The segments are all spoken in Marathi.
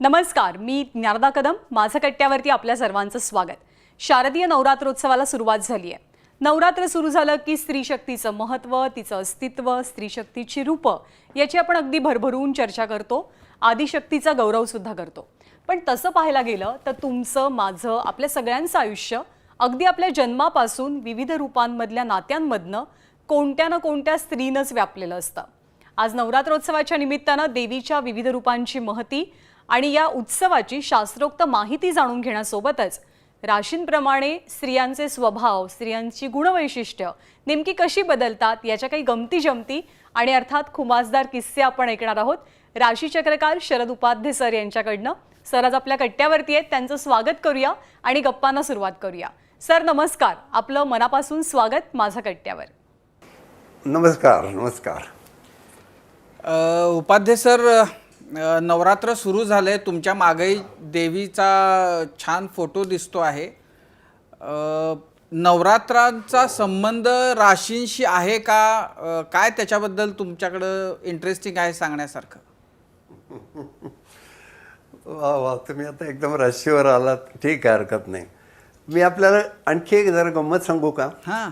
नमस्कार, मी ज्ञानदा कदम. माझं कट्ट्यावरती आपल्या सर्वांचं स्वागत. शारदीय नवरात्रोत्सवाला सुरुवात झाली आहे. नवरात्र सुरू झालं की स्त्री शक्तीचं महत्त्व, तिचं अस्तित्व, स्त्री शक्तीची रूपं याची आपण अगदी भरभरून चर्चा करतो. आदिशक्तीचा गौरव सुद्धा करतो. पण तसं पाहायला गेलं तर तुमचं, माझं, आपल्या सगळ्यांचं आयुष्य अगदी आपल्या जन्मापासून विविध रूपांमधल्या नात्यांमधनं कोणत्या ना कोणत्या स्त्रीनंच व्यापलेलं असतं. आज नवरात्रोत्सवाच्या निमित्तानं देवीच्या विविध रूपांची महती आणि या उत्सवाची शास्त्रोक्त माहिती जाणून घेण्यासोबतच राशींप्रमाणे स्त्रियांचे स्वभाव, स्त्रियांची गुणवैशिष्ट्य नेमकी कशी बदलतात याच्या काही गमती जमती आणि अर्थात खुमासदार किस्से आपण ऐकणार आहोत. राशीचक्रकार शरद उपाध्ये सर यांच्याकडनं. सर आज आपल्या कट्ट्यावरती आहेत, त्यांचं स्वागत करूया आणि गप्पांना सुरुवात करूया. सर नमस्कार, आपलं मनापासून स्वागत माझ्या कट्ट्यावर. नमस्कार. नमस्कार. उपाध्ये सर, नवरात्र सुरू झाले, तुमच्या मागे देवीचा छान फोटो दिसतो आहे. नवरात्रांचा संबंध राशींशी आहे का? काय त्याच्याबद्दल तुमच्याकडं इंटरेस्टिंग आहे सांगण्यासारखं? वा वा, तुम्ही आता एकदम राशीवर आलात. ठीक आहे, हरकत नाही. मी आपल्याला आणखी एक जरा गंमत सांगू का? हां.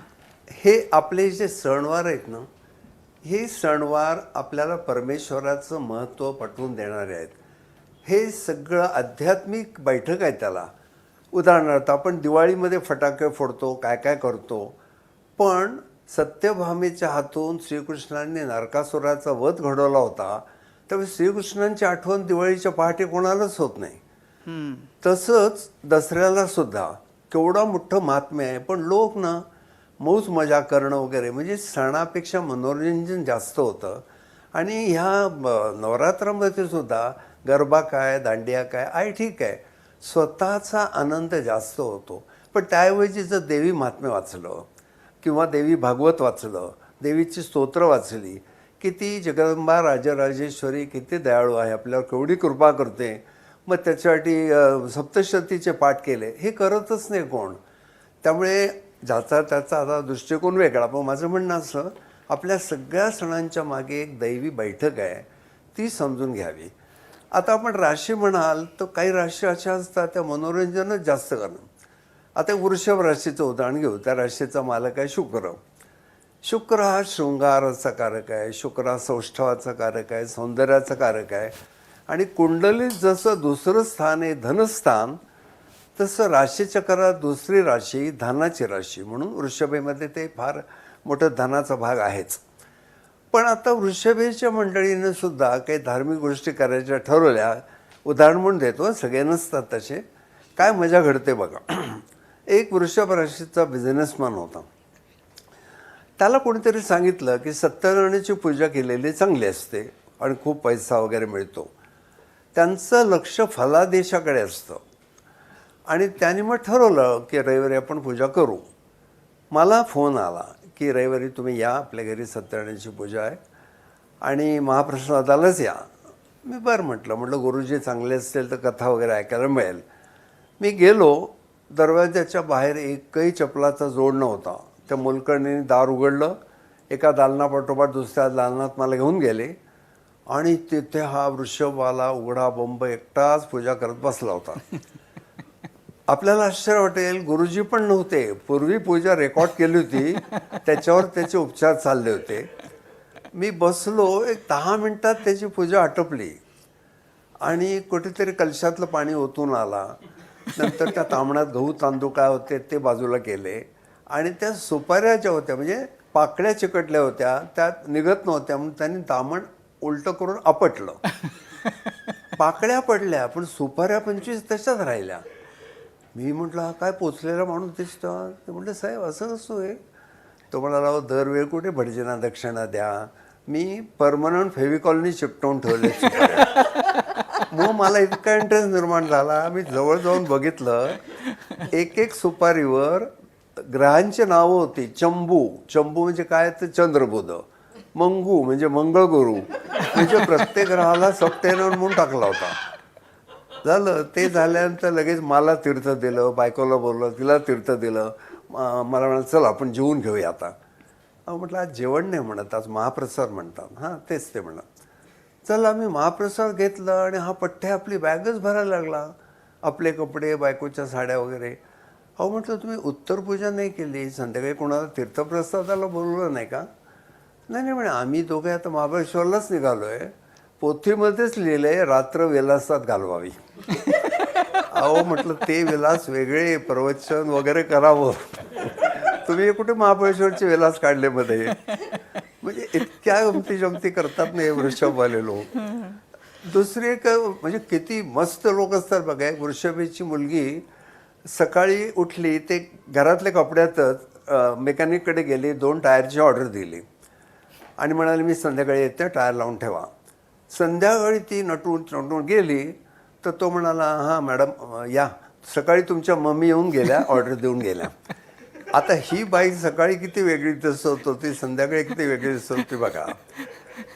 हे आपले जे सणवार आहेत ना, हे सणवार आपल्याला परमेश्वराचं महत्त्व पटवून देणारे आहेत. हे सगळं आध्यात्मिक बैठक आहे त्याला. उदाहरणार्थ आपण दिवाळीमध्ये फटाके फोडतो, काय काय करतो, पण सत्यभामेच्या हातून श्रीकृष्णांनी नरकासुराचा वध घडवला होता, त्यामुळे श्रीकृष्णांची आठवण दिवाळीच्या पहाटे कोणालाच होत नाही. तसंच दसऱ्याला सुद्धा केवढा मोठं महात्म्य आहे, पण लोक ना मौज मजा करणं वगैरे म्हणजे सणापेक्षा मनोरंजन जास्त होतं. आणि ह्या नवरात्रामध्ये सुद्धा गरबा काय, दांडिया काय आहे, ठीक आहे, स्वतःचा आनंद जास्त होतो. पण त्याऐवजी जर देवी महात्म्य वाचलं किंवा देवी भागवत वाचलं, देवीची स्तोत्र वाचली की ती जगदंबा राजराजेश्वरी किती दयाळू आहे, आपल्यावर केवढी कृपा करते, मग त्याच्यासाठी सप्तशतीचे पाठ केले, हे करतच नाही कोण. त्यामुळे ज्याचा त्याचा आता दृष्टिकोन वेगळा, पण माझं म्हणणं असं, आपल्या सगळ्या सणांच्या मागे एक दैवी बैठक आहे, ती समजून घ्यावी. आता आपण राशी म्हणाल तर काही राशी अशा असतात त्या मनोरंजनच जास्त करणं. आता वृषभ राशीचं उदाहरण घेऊ. त्या राशीचा मालक आहे शुक्र. शुक्र हा शृंगाराचा कारक आहे, शुक्र हा सौष्ठवाचा कारक आहे, सौंदर्याचा कारक आहे. आणि कुंडलीत जसं दुसरं स्थान आहे धनस्थान, तसं राशीचक्रात दुसरी राशी धनाची राशी, म्हणून वृषभेमध्ये ते फार मोठं धनाचा भाग आहेच. पण आता वृषभेच्या मंडळीनं सुद्धा काही धार्मिक गोष्टी करायच्या ठरवल्या. उदाहरण म्हणून देतो, सगळे नसतात तसे. काय मजा घडते बघा. एक वृषभ राशीचा बिझनेसमॅन होता. त्याला कोणीतरी सांगितलं की सत्यनारायणाची पूजा केलेली चांगली असते आणि खूप पैसा वगैरे मिळतो. त्यांचं लक्ष फलादेशाकडे असतं आणि त्यांनी मग ठरवलं की रविवारी आपण पूजा करू. मला फोन आला की रविवारी तुम्ही या, आपल्या घरी सत्यनारायणाची पूजा आहे आणि महाप्रसादालाच या. मी बरं म्हटलं गुरुजी चांगले असतील तर कथा वगैरे ऐकायला मिळेल. मी गेलो. दरवाजाच्या बाहेर एकही चपलाचा जोड नव्हता. त्या मोलकर्णीने दार उघडलं, एका दालनापाठोपाठ दुसऱ्या दालनात मला घेऊन गेले आणि तिथे हा वृषभवाला उघडा बंब एकटाच पूजा करत बसला होता. आपल्याला आश्चर्य वाटेल, गुरुजी पण नव्हते. पूर्वी पूजा रेकॉर्ड केली होती, त्याच्यावर त्याचे उपचार चालले होते. मी बसलो. एक 10 मिनिटात त्याची पूजा आटोपली आणि कुठेतरी कलशातलं पाणी ओतून आला. नंतर त्या तांबण्यात गहू तांदूळ काय होते ते बाजूला केले आणि त्या सुपाऱ्या ज्या होत्या म्हणजे पाकळ्या चिकटल्या होत्या, त्यात निघत नव्हत्या, म्हणून त्यांनी दामण उलटं करून आपटलं. पाकळ्या पडल्या पण सुपाऱ्या 25 तशाच राहिल्या. मी म्हटलं हा काय पोचलेला माणूस दिसतो. ते म्हटलं साहेब असं नसतो आहे. तो म्हणाला दरवेळी कुठे भटजींना दक्षिणा द्या, मी परमनंट फेविकॉलनी चिपटवून ठेवले. मग मला इतका इंटरेस्ट निर्माण झाला. मी जवळ जाऊन बघितलं, एक एक सुपारीवर ग्रहांची नावं होती. चंबू म्हणजे काय तर चंद्रबुध, मंगू म्हणजे मंगळगुरू, म्हणजे प्रत्येक ग्रहाला सप्टेनॉन म्हणून टाकला होता. झालं. ते झाल्यानंतर लगेच मला तीर्थ दिलं, बायकोला बोललं, तिला तीर्थ दिलं. मला म्हणाल चल आपण जेवून घेऊया आता. म्हटलं आज जेवण नाही म्हणत, आज महाप्रसाद म्हणतात. हां तेच ते म्हणत. चल आम्ही महाप्रसाद घेतला आणि हा पठ्ठ्या आपली बॅगच भरायला लागला, आपले कपडे, बायकोच्या साड्या वगैरे. अहो म्हटलं, तुम्ही उत्तरपूजा नाही केली, संध्याकाळी कोणाला तीर्थप्रसादाला बोलवलं नाही का? नाही नाही म्हणे, आम्ही दोघे आता महाबळेश्वरलाच निघालो आहे, पोथीमध्येच लिहिलं आहे रात्र विलासात घालवावी. अहो म्हटलं, ते विलास वेगळे, प्रवचन वगैरे करावं, तुम्ही कुठे महाबळेश्वरचे विलास काढले मध्ये? म्हणजे इतक्या गमती जमती करतात ना हे वृषभवाले लोक. दुसरी एक म्हणजे किती मस्त लोक असतात बघा. एक वृषभेची मुलगी सकाळी उठली, ते घरातल्या कपड्यातच मेकॅनिककडे गेली, 2 टायरची ऑर्डर दिली आणि म्हणाली मी संध्याकाळी येते, टायर लावून ठेवा. संध्याकाळी ती नटून गेली तर तो म्हणाला, हां मॅडम या, सकाळी तुमच्या मम्मी येऊन गेल्या, ऑर्डर देऊन गेल्या. आता ही बाई सकाळी किती वेगळी दिसत होती, संध्याकाळी किती वेगळी दिसत होती बघा.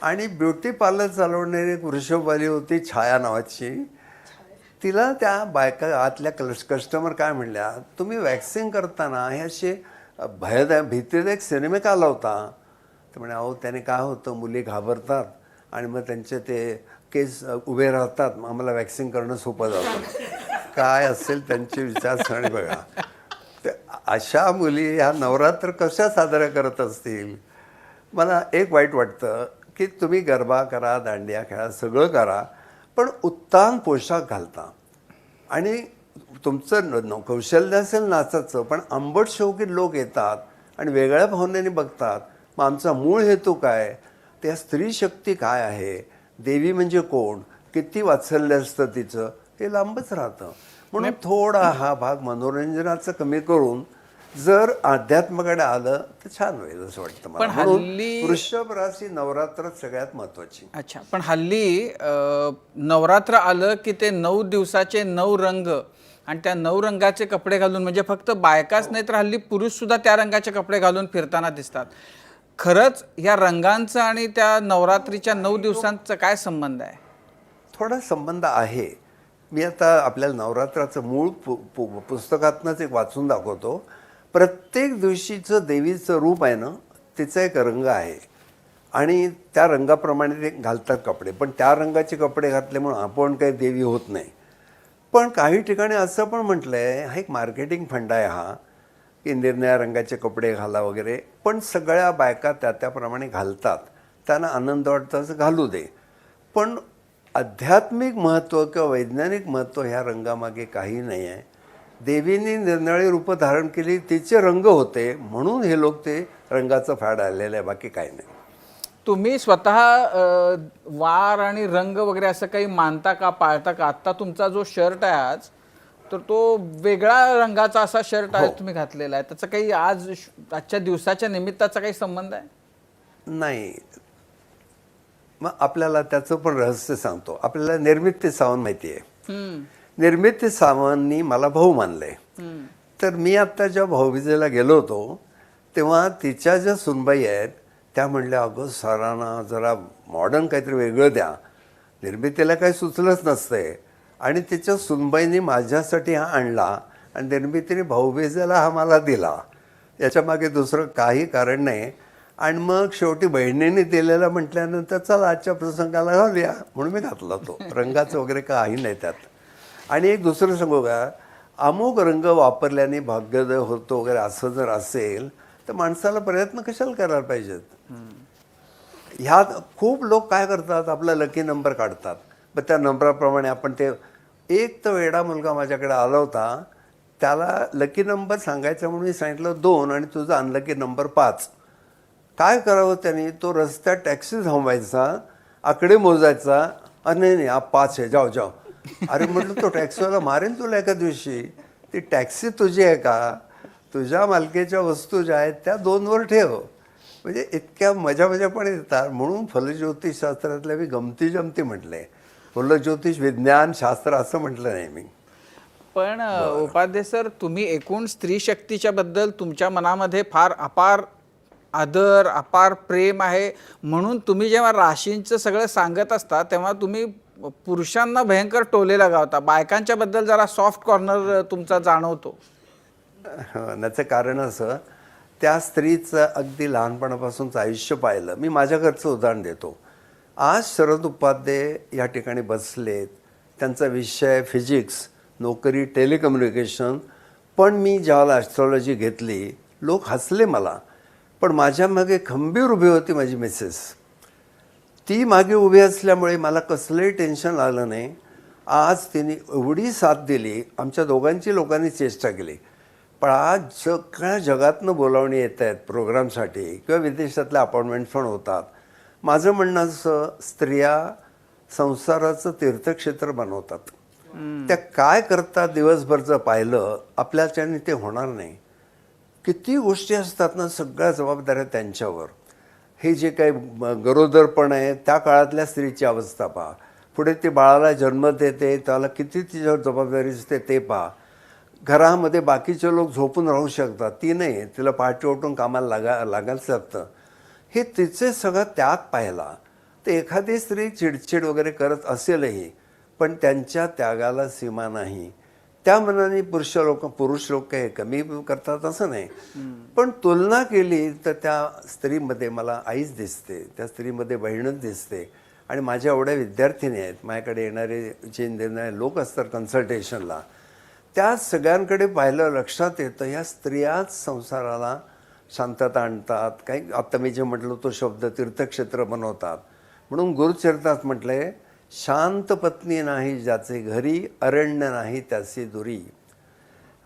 आणि ब्युटी पार्लर चालवणारी एक वृषभवाली होती छाया नावाची. तिला त्या बायका आतल्या कस्टमर काय म्हणल्या, तुम्ही वॅक्सिंग करताना हे असे भीतीदायक सिनेमे का लावता? तर म्हणे, अहो त्याने काय होतं, मुली घाबरतात आणि मग त्यांचे ते केस उभे राहतात, मग आम्हाला वॅक्सिंग करणं सोपं जातं. काय असेल त्यांची विचारसरणी बघा. अशा मुली ह्या नवरात्र कशा साजऱ्या करत असतील? मला एक वाईट वाटतं की तुम्ही गरबा करा, दांडिया खेळा, सगळं करा, पण उत्तान पोशाख घालता आणि तुमचं कौशल्य असेल नाचाचं, पण आंबट शौकीन लोक येतात आणि वेगळ्या भावनेने बघतात. मग आमचा मूळ हेतू काय, त्या स्त्री शक्ती काय आहे, देवी म्हणजे कोण, किती वात्सल्य असतं तिचं, हे लांबच राहतं. म्हणून थोडा हा भाग मनोरंजनाचं कमी करून जर अध्यात्माकडे आलं तर छान होईल असं वाटतं मला. पण हल्ली वृषभ राशी नवरात्रात सगळ्यात महत्वाची. अच्छा, पण हल्ली नवरात्र आलं की ते 9 दिवसाचे 9 रंग आणि त्या 9 रंगाचे कपडे घालून, म्हणजे फक्त बायकाच नाही तर हल्ली पुरुष सुद्धा त्या रंगाचे कपडे घालून फिरताना दिसतात. खरंच या रंगांचा आणि त्या नवरात्रीच्या 9 दिवसांचा काय संबंध आहे? थोडा संबंध आहे. मी आता आपल्याला नवरात्राचं मूळ पुस्तकातनंच एक वाचून दाखवतो. प्रत्येक दिवशीचं देवीचं रूप आहे ना, तिचा एक रंग आहे आणि त्या रंगाप्रमाणे ते घालतात कपडे. पण त्या रंगाचे कपडे घातल्यामुळे आपण काही देवी होत नाही. पण काही ठिकाणी असं पण म्हटलं आहे, हा एक मार्केटिंग फंड आहे हा, की निरनिळ्या रंगाचे कपडे घाला वगैरे. पण सगळ्या बायका त्याप्रमाणे घालतात, त्यांना आनंद वाटतं असं घालू दे. पण आध्यात्मिक महत्त्व किंवा वैज्ञानिक महत्त्व ह्या रंगामागे काही नाही आहे. देवींनी निरनिराळी रूपं धारण केली, तिचे रंग होते, म्हणून हे लोक ते रंगाचं फॅड आलेलं आहे, बाकी काही नाही. तुम्ही स्वतः वार आणि रंग वगैरे असं काही मानता का, पाळता का? आत्ता तुमचा जो शर्ट आहे आज, तर तो वेगळा रंगाचा असा शर्ट आहे तुम्ही घातलेला आहे, त्याचा काही आजच्या दिवसाच्या निमित्ताचा काही संबंध आहे? नाही. मग आपल्याला त्याचं पण रहस्य सांगतो. आपल्याला निर्मिती सावंत माहिती आहे. निर्मिती सावंतनी मला भाऊ मानले. तर मी आत्ता जेव्हा भाऊबीजेला गेलो होतो तेव्हा तिच्या ज्या सुनबाई आहेत त्या म्हणल्या, अगं सरांना जरा मॉडर्न काहीतरी वेगळं द्या. निर्मितीला काही सुचलंच नसतंय आणि तिच्या सुनबाईंनी माझ्यासाठी हा आणला आणि निर्मितीने भाऊबीजेला हा मला दिला. याच्यामागे दुसरं काही कारण नाही. आणि मग शेवटी बहिणीने दिलेला म्हटल्यानंतर चला आजच्या प्रसंगाला घालूया म्हणून मी घातला तो. रंगाचं वगैरे काही नाही त्यात. आणि एक दुसरं सांगू का, अमुक रंग वापरल्याने भाग्योदय होतो वगैरे असं जर असेल तर माणसाला प्रयत्न कशाला करायला पाहिजेत? ह्यात खूप लोक काय करतात, आपला लकी नंबर काढतात. मग त्या नंबराप्रमाणे आपण ते, एक तर वेडा मुलगा माझ्याकडे आला होता, त्याला लकी नंबर सांगायचा म्हणून मी सांगितलं 2 आणि तुझा अनलकी नंबर 5. काय करावं त्याने, तो रस्त्यात टॅक्सी थांबवायचा, आकडे मोजायचा, अरे नाही हा 5 आहे, जाओ जाओ. अरे म्हटलं, तो टॅक्सीवाला मारेल तुला एका दिवशी. ती टॅक्सी तुझी आहे का? तुझ्या मालकीच्या वस्तू ज्या आहेत त्या 2वर ठेव. म्हणजे इतक्या मजा पण येतात. म्हणून फलज्योतिषशास्त्रातल्या मी गमती जमती म्हटलंय. फलज्योतिष विज्ञान शास्त्र असं म्हटलं नाही मी. पण उपाध्ये सर, तुम्ही एकूण स्त्री शक्तीच्या बद्दल तुमच्या मनामध्ये फार अपार आदर, अपार प्रेम आहे, म्हणून तुम्ही जेव्हा राशींचं सगळं सांगत असता तेव्हा तुम्ही पुरुषांना भयंकर टोलेला गावता, बायकांच्या बद्दल जरा सॉफ्ट कॉर्नर तुमचा जाणवतो. त्याचं कारण असं, त्या स्त्रीचं अगदी लहानपणापासूनचं आयुष्य पाहिलं. मी माझ्या घरचं उदाहरण देतो. आज शरद उपाध्ये या ठिकाणी बसलेत, त्यांचा विषय फिजिक्स, नोकरी टेलिकम्युनिकेशन. पण मी ज्यावेळेला ॲस्ट्रॉलॉजी घेतली लोक हसले मला, पण माझ्या मागे खंबीर उभी होती माझी मिसेस. ती मागे उभी असल्यामुळे मला कसलंही टेन्शन आलं नाही. आज तिने एवढी साथ दिली, आमच्या दोघांची लोकांनी चेष्टा केली. पण आज सगळ्या जगातनं बोलावणी येत आहेत प्रोग्रामसाठी किंवा विदेशातल्या अपॉइंटमेंट पण होतात. माझं म्हणणं असं, स्त्रिया संसाराचं तीर्थक्षेत्र बनवतात. त्या काय करतात दिवसभरचं पाहिलं आपल्याच्याने ते होणार नाही. किती गोष्टी असतात ना, सगळ्या जबाबदाऱ्या त्यांच्यावर. हे जे काही गरोदरपण आहे त्या काळातल्या स्त्रीची अवस्था पहा, पुढे ती बाळाला जन्म देते त्याला किती तिच्यावर जबाबदारी असते ते पहा. घरामध्ये बाकीचे लोक झोपून राहू शकतात, ती नाही, तिला पहाटे उठून कामाला लागायला लागतं. हे तिचे सगळं त्याग पाहिला तर एखादी स्त्री चिडचिड वगैरे करत असेलही, पण त्यांच्या त्यागाला सीमा नाही. त्या मनाने पुरुष लोक काही कमी करतात असं नाही, पण तुलना केली तर त्या स्त्रीमध्ये मला आईच दिसते, त्या स्त्रीमध्ये बहीणच दिसते. आणि माझ्या एवढ्या विद्यार्थिनी आहेत, माझ्याकडे येणारे देणारे लोक असतात कन्सल्टेशनला, त्या सगळ्यांकडे पाहिलं लक्षात येतं ह्या स्त्रियाच संसाराला शांतता आणतात. काही आत्ता मी जे म्हटलं तो शब्द तीर्थक्षेत्र बनवतात. म्हणून गुरुचरित्रात म्हटलंय, शांत पत्नी नाही ज्याचे घरी, अरण्य नाही त्याची दुरी.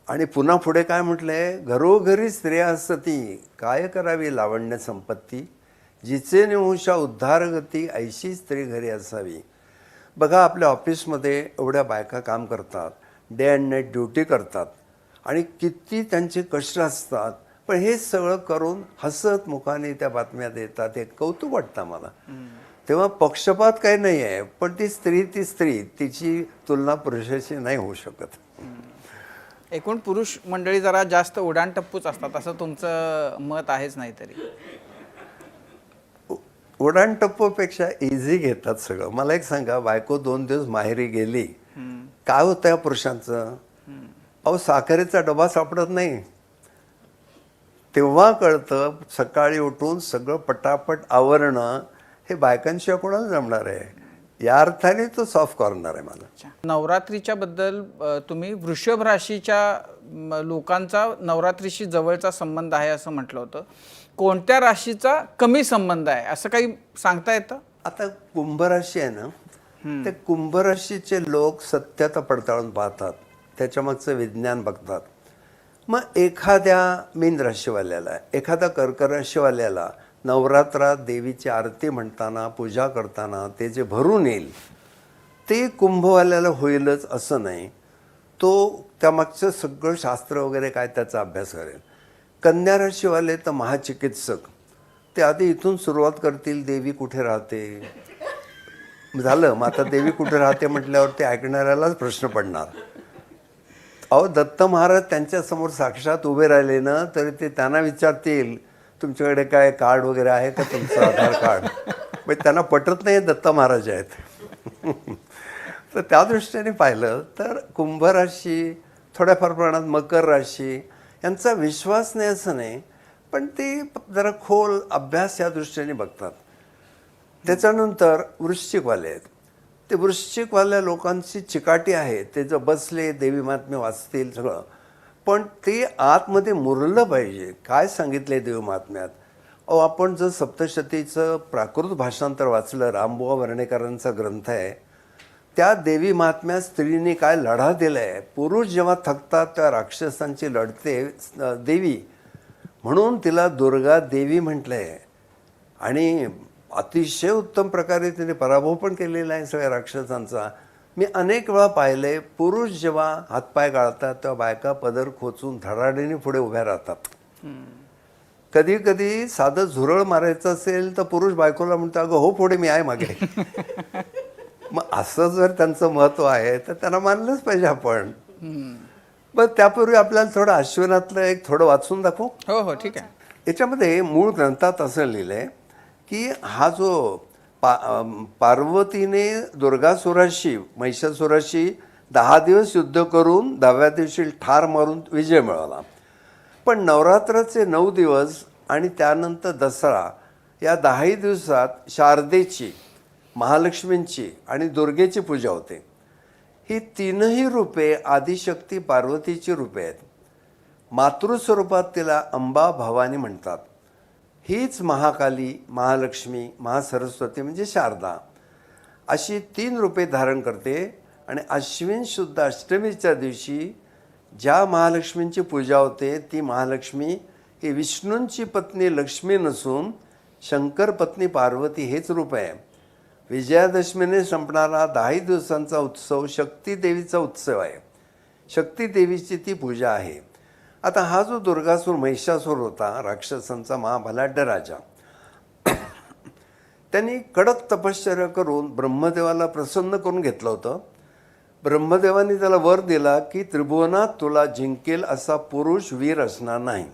आणि पुन्हा पुढे काय म्हटलंय, घरोघरी स्त्रिया असती, काय करावी लावण्य संपत्ती, जिचे निमुषा उद्धारगती, ऐशी स्त्री घरी असावी. बघा आपल्या ऑफिसमध्ये एवढ्या बायका काम करतात, डे अँड नाईट ड्युटी करतात आणि किती त्यांचे कष्ट असतात, पण हे सगळं करून हसत मुखाने त्या बातम्या देतात. हे कौतुक वाटतं मला. तेव्हा पक्षपात काही नाही आहे, पण ती स्त्री तिची तुलना पुरुषाशी नाही होऊ शकत. एकूण पुरुष मंडळी जरा जास्त उडाणटप्पूच असतात असं तुमचं मत आहेच. नाही तरी उडाणटप्पूपेक्षा इझी घेतात सगळं. मला एक सांगा, बायको 2 दिवस माहेरी गेली, काय होतं या पुरुषांचं? अहो साखरेचा डबा सापडत नाही, तेव्हा कळतं सकाळी उठून सगळं पटापट आवरणं हे बायकांशिवाय कोणाला जमणार आहे. या अर्थाने तो सॉफ्ट कॉर्नर आहे मला. नवरात्रीच्या बद्दल तुम्ही वृषभ राशीच्या लोकांचा नवरात्रीशी जवळचा संबंध आहे असं म्हटलं होतं. कोणत्या राशीचा कमी संबंध आहे असं काही सांगता येतं? आता कुंभराशी आहे ना, ते कुंभराशीचे लोक सत्यता पडताळून पाहतात, त्याच्यामागचं विज्ञान बघतात. मग एखाद्या मीन राशीवाल्याला, एखाद्या कर्क राशीवाल्याला नवरात्रात देवीची आरती म्हणताना, पूजा करताना ते जे भरून येईल ते कुंभवाल्याला होईलच असं नाही. तो त्यामागचं सगळं शास्त्र वगैरे काय त्याचा अभ्यास करेल. कन्या राशीवाले तर महाचिकित्सक, ते आधी इथून सुरुवात करतील, देवी कुठे राहते. झालं, मग आता देवी कुठे राहते म्हटल्यावर ते ऐकणाऱ्यालाच प्रश्न पडणार. अहो दत्त महाराज त्यांच्यासमोर साक्षात उभे राहिले ना, तरी ते त्यांना विचारतील तुमच्याकडे काय कार्ड वगैरे आहे का, तुमचं आधार कार्ड. म्हणजे त्यांना पटत नाही दत्त महाराज आहेत. तर त्या दृष्टीने पाहिलं तर कुंभ राशी, थोड्याफार प्रमाणात मकर राशी यांचा विश्वास नाही असं नाही, पण ते जरा खोल अभ्यास या दृष्टीने बघतात. त्याच्यानंतर वृश्चिकवाले आहेत. ते वृश्चिकवाल्या लोकांची चिकाटी आहे, ते जर बसले देवी महात्म्य वाचतील सगळं, पण ते आतमध्ये मुरलं पाहिजे. काय सांगितले देवी महात्म्यात? अहो आपण जर सप्तशतीचं प्राकृत भाषांतर वाचलं, रामबुवा वर्णेकरांचा ग्रंथ आहे, त्या देवी महात्म्यात स्त्रीने काय लढा दिला आहे. पुरुष जेव्हा थकतात त्या राक्षसांची लढते देवी, म्हणून तिला दुर्गा देवी म्हटलं आहे. आणि अतिशय उत्तम प्रकारे तिने पराभव पण केलेला आहे सगळ्या राक्षसांचा. मी अनेक वेळा पाहिले, पुरुष जेव्हा हातपाय गाळतात तेव्हा बायका पदर खोचून धडाडीने पुढे उभ्या राहतात. कधी कधी साधं झुरळ मारायचं असेल तर पुरुष बायकोला म्हणतो, अगं हो पुढे मी आहे मागे. मग असं जर त्यांचं महत्त्व आहे तर त्यांना मानलंच पाहिजे आपण. पण त्यापूर्वी आपल्याला थोडं अश्विनातलं एक थोडं वाचून दाखवू. हो हो ठीक आहे. याच्यामध्ये मूळ ग्रंथात असं लिहिलं आहे की हा जो पार्वतीने दुर्गासुराशी, महिषासुराशी 10 दिवस युद्ध करून 10व्या दिवशी ठार मारून विजय मिळवला. पण नवरात्राचे 9 दिवस आणि त्यानंतर दसरा या 10 दिवसात शारदेची महालक्ष्मींची आणि दुर्गेची पूजा होते. ही तीनही रूपे आदिशक्ती पार्वतीची रूपे आहेत. मातृस्वरूपात तिला अंबा भवानी म्हणतात. हीच महाकाली, महालक्ष्मी, महासरस्वती म्हणजे शारदा अशी 3 रूपे धारण करते. आणि अश्विन शुद्ध अष्टमीच्या दिवशी ज्या महालक्ष्मींची पूजा होते ती महालक्ष्मी ही विष्णूंची पत्नी लक्ष्मी नसून शंकर पत्नी पार्वती हेच रूप आहे. विजयादशमीने संपणारा 10 दिवसांचा उत्सव शक्ती देवीचा उत्सव आहे. शक्ती देवीची ती पूजा आहे. आता हा जो दुर्गासूर महिषासूर होता, राक्षसांचा महाबलाढ्य राजा, त्यांनी कडक तपश्चर्या करून ब्रह्मदेवाला प्रसन्न करून घेतलं होतं. ब्रह्मदेवाने त्याला वर दिला की त्रिभुवनात तुला जिंकेल असा पुरुष वीर असणार नाही.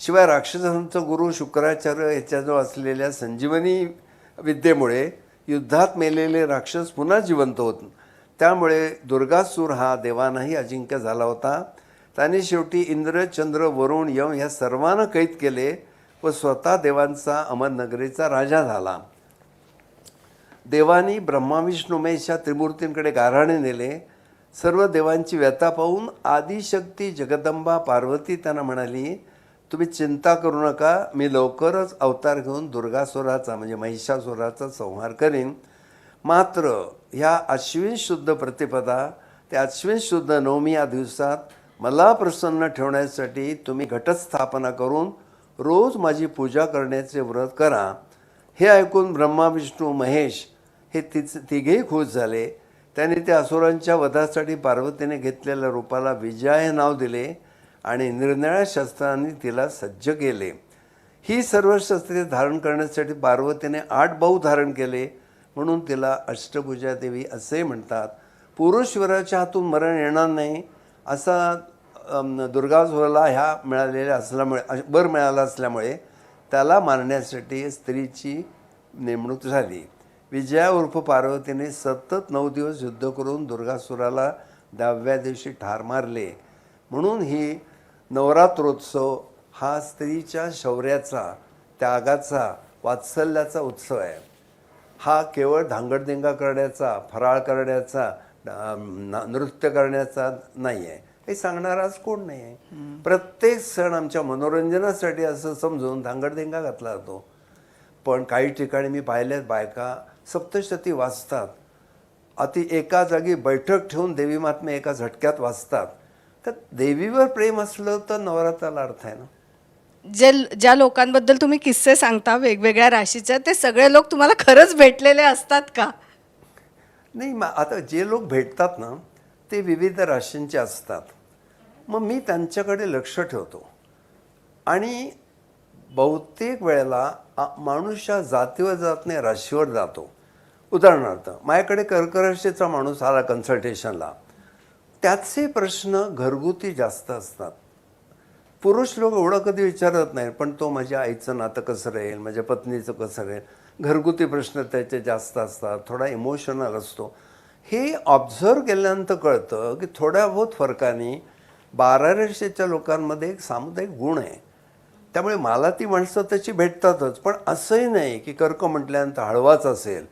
शिवाय राक्षसांचा गुरु शुक्राचार्य याच्याजवळ असलेल्या संजीवनी विद्येमुळे युद्धात मेलेले राक्षस पुन्हा जिवंत होत. त्यामुळे दुर्गासूर हा देवांनाही अजिंक्य झाला होता. त्याने शेवटी इंद्र, चंद्र, वरुण, यम ह्या सर्वांना कैद केले व स्वतः देवांचा अमरनगरीचा राजा झाला. देवानी ब्रह्मा विष्णू महेश या त्रिमूर्तींकडे गाऱ्हाणे नेले. सर्व देवांची व्यथा पाहून आदिशक्ती जगदंबा पार्वती त्यांना म्हणाली, तुम्ही चिंता करू नका, मी लवकरच अवतार घेऊन दुर्गासुराचा म्हणजे महिषासुराचा संहार करीन. मात्र ह्या अश्विन शुद्ध प्रतिपदा, त्या अश्विन शुद्ध नवमी या दिवसात मला प्रसन्न ठेवण्यासाठी तुम्ही घटस्थापना करून रोज माझी पूजा करण्याचे व्रत करा. हे ऐकून ब्रह्मा विष्णू महेश हे तिघेही खुश झाले. त्यांनी त्या असुरांच्या वधासाठी पार्वतीने घेतलेल्या रूपाला विजया हे नाव दिले आणि निरनिराळ्या शस्त्रांनी तिला सज्ज केले. ही सर्व शस्त्रे धारण करण्यासाठी पार्वतीने 8 बाहू धारण केले, म्हणून तिला अष्टभुजा देवी असे म्हणतात. पुरुषवीराच्या हातून मरण येणार नाही असा दुर्गासुराला ह्या मिळालेल्या असल्यामुळे बर मिळाला असल्यामुळे त्याला मारण्यासाठी स्त्रीची नेमणूक झाली. विजया उर्फ पार्वतीने सतत 9 दिवस युद्ध करून दुर्गासुराला 10व्या दिवशी ठार मारले. म्हणून ही नवरात्रोत्सव हा स्त्रीच्या शौर्याचा, त्यागाचा, वात्सल्याचा उत्सव आहे. हा केवळ धांगडधिंगा करण्याचा, फराळ करण्याचा, नृत्य करण्याचा नाही आहे. हे सांगणारा आज कोण नाही आहे. प्रत्येक सण आमच्या मनोरंजनासाठी असं समजून धांगडधिंगा घातला जातो. पण काही ठिकाणी मी पाहिल्यात बायका सप्तशती वाचतात. अति एका जागी बैठक ठेवून देवी महात्म्य एका झटक्यात वाचतात. तर देवीवर प्रेम असलं तर नवरात्राला अर्थ आहे ना. ज्या लोकांबद्दल तुम्ही किस्से सांगता वेगवेगळ्या राशीच्या, ते सगळे लोक तुम्हाला खरंच भेटलेले असतात का? नाही, आता जे लोक भेटतात ना ते विविध राशींचे असतात. मग मी त्यांच्याकडे लक्ष ठेवतो आणि बहुतेक वेळेला माणूस या जातीवर जात नाही, राशीवर जातो. उदाहरणार्थ माझ्याकडे कर्क राशीचा माणूस आला कन्सल्टेशनला, त्याचे प्रश्न घरगुती जास्त असतात. पुरुष लोक एवढं कधी विचारत नाही, पण तो माझ्या आईचं नातं कसं राहील, माझ्या पत्नीचं कसं राहील, घरगुती प्रश्न त्याचे जास्त असतात. थोडा इमोशनल असतो. हे ऑब्झर्व केल्यानंतर कळतं की थोड्या बहुत फरकाने 12 राशीच्या लोकांमध्ये एक सामुदायिक गुण आहे. त्यामुळे मला ती माणसं त्याची भेटतातच. पण असंही नाही की कर्क म्हटल्यानंतर हळवाच असेल.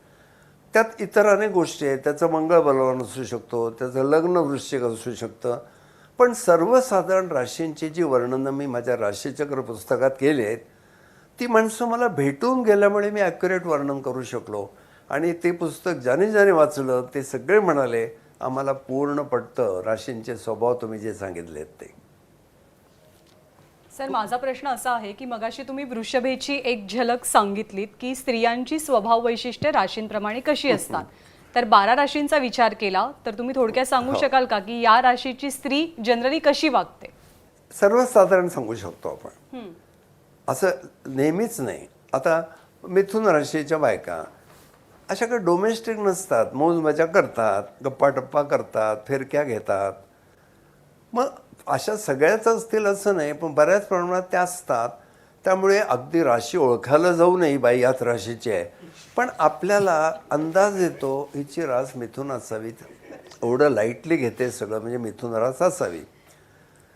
त्यात इतर अनेक गोष्टी आहेत. त्याचं मंगळ बलवान असू शकतो, त्याचं लग्न वृश्चिक असू शकतं. पण सर्वसाधारण राशींची जी वर्णनं मी माझ्या राशीचक्र पुस्तकात केली आहेत ती माणसं मला भेटून गेल्यामुळे मी ॲक्युरेट वर्णन करू शकलो. आणि ते पुस्तक ज्याने वाचलं ते सगळे म्हणाले, आम्हाला पूर्ण पटतं राशींचे स्वभाव तुम्ही जे सांगितलेत ते. सर, माझा प्रश्न असा आहे की मगाशी तुम्ही वृषभेची एक झलक सांगितलीत की स्त्रियांची स्वभाव वैशिष्ट्ये राशींप्रमाणे कशी असतात. तर 12 राशींचा विचार केला तर तुम्ही थोडक्यात सांगू शकाल का की या राशीची स्त्री जनरली कशी वागते? सर्वसाधारण सांगू शकतो आपण, असं नेहमीच नाही. आता मिथुन राशीच्या बायका अशा काही डोमेस्टिक नसतात, मौज मजा करतात, गप्पा टप्पा करतात, फिरक्या घेतात. मग अशा सगळ्याच असतील असं नाही, पण बऱ्याच प्रमाणात त्या असतात. त्यामुळे अगदी राशी ओळखायला जाऊ नये बाई याच राशीची आहे, पण आपल्याला अंदाज येतो हिची रास मिथुन असावी. एवढं लाईटली घेते सगळं, म्हणजे मिथुन रास असावी.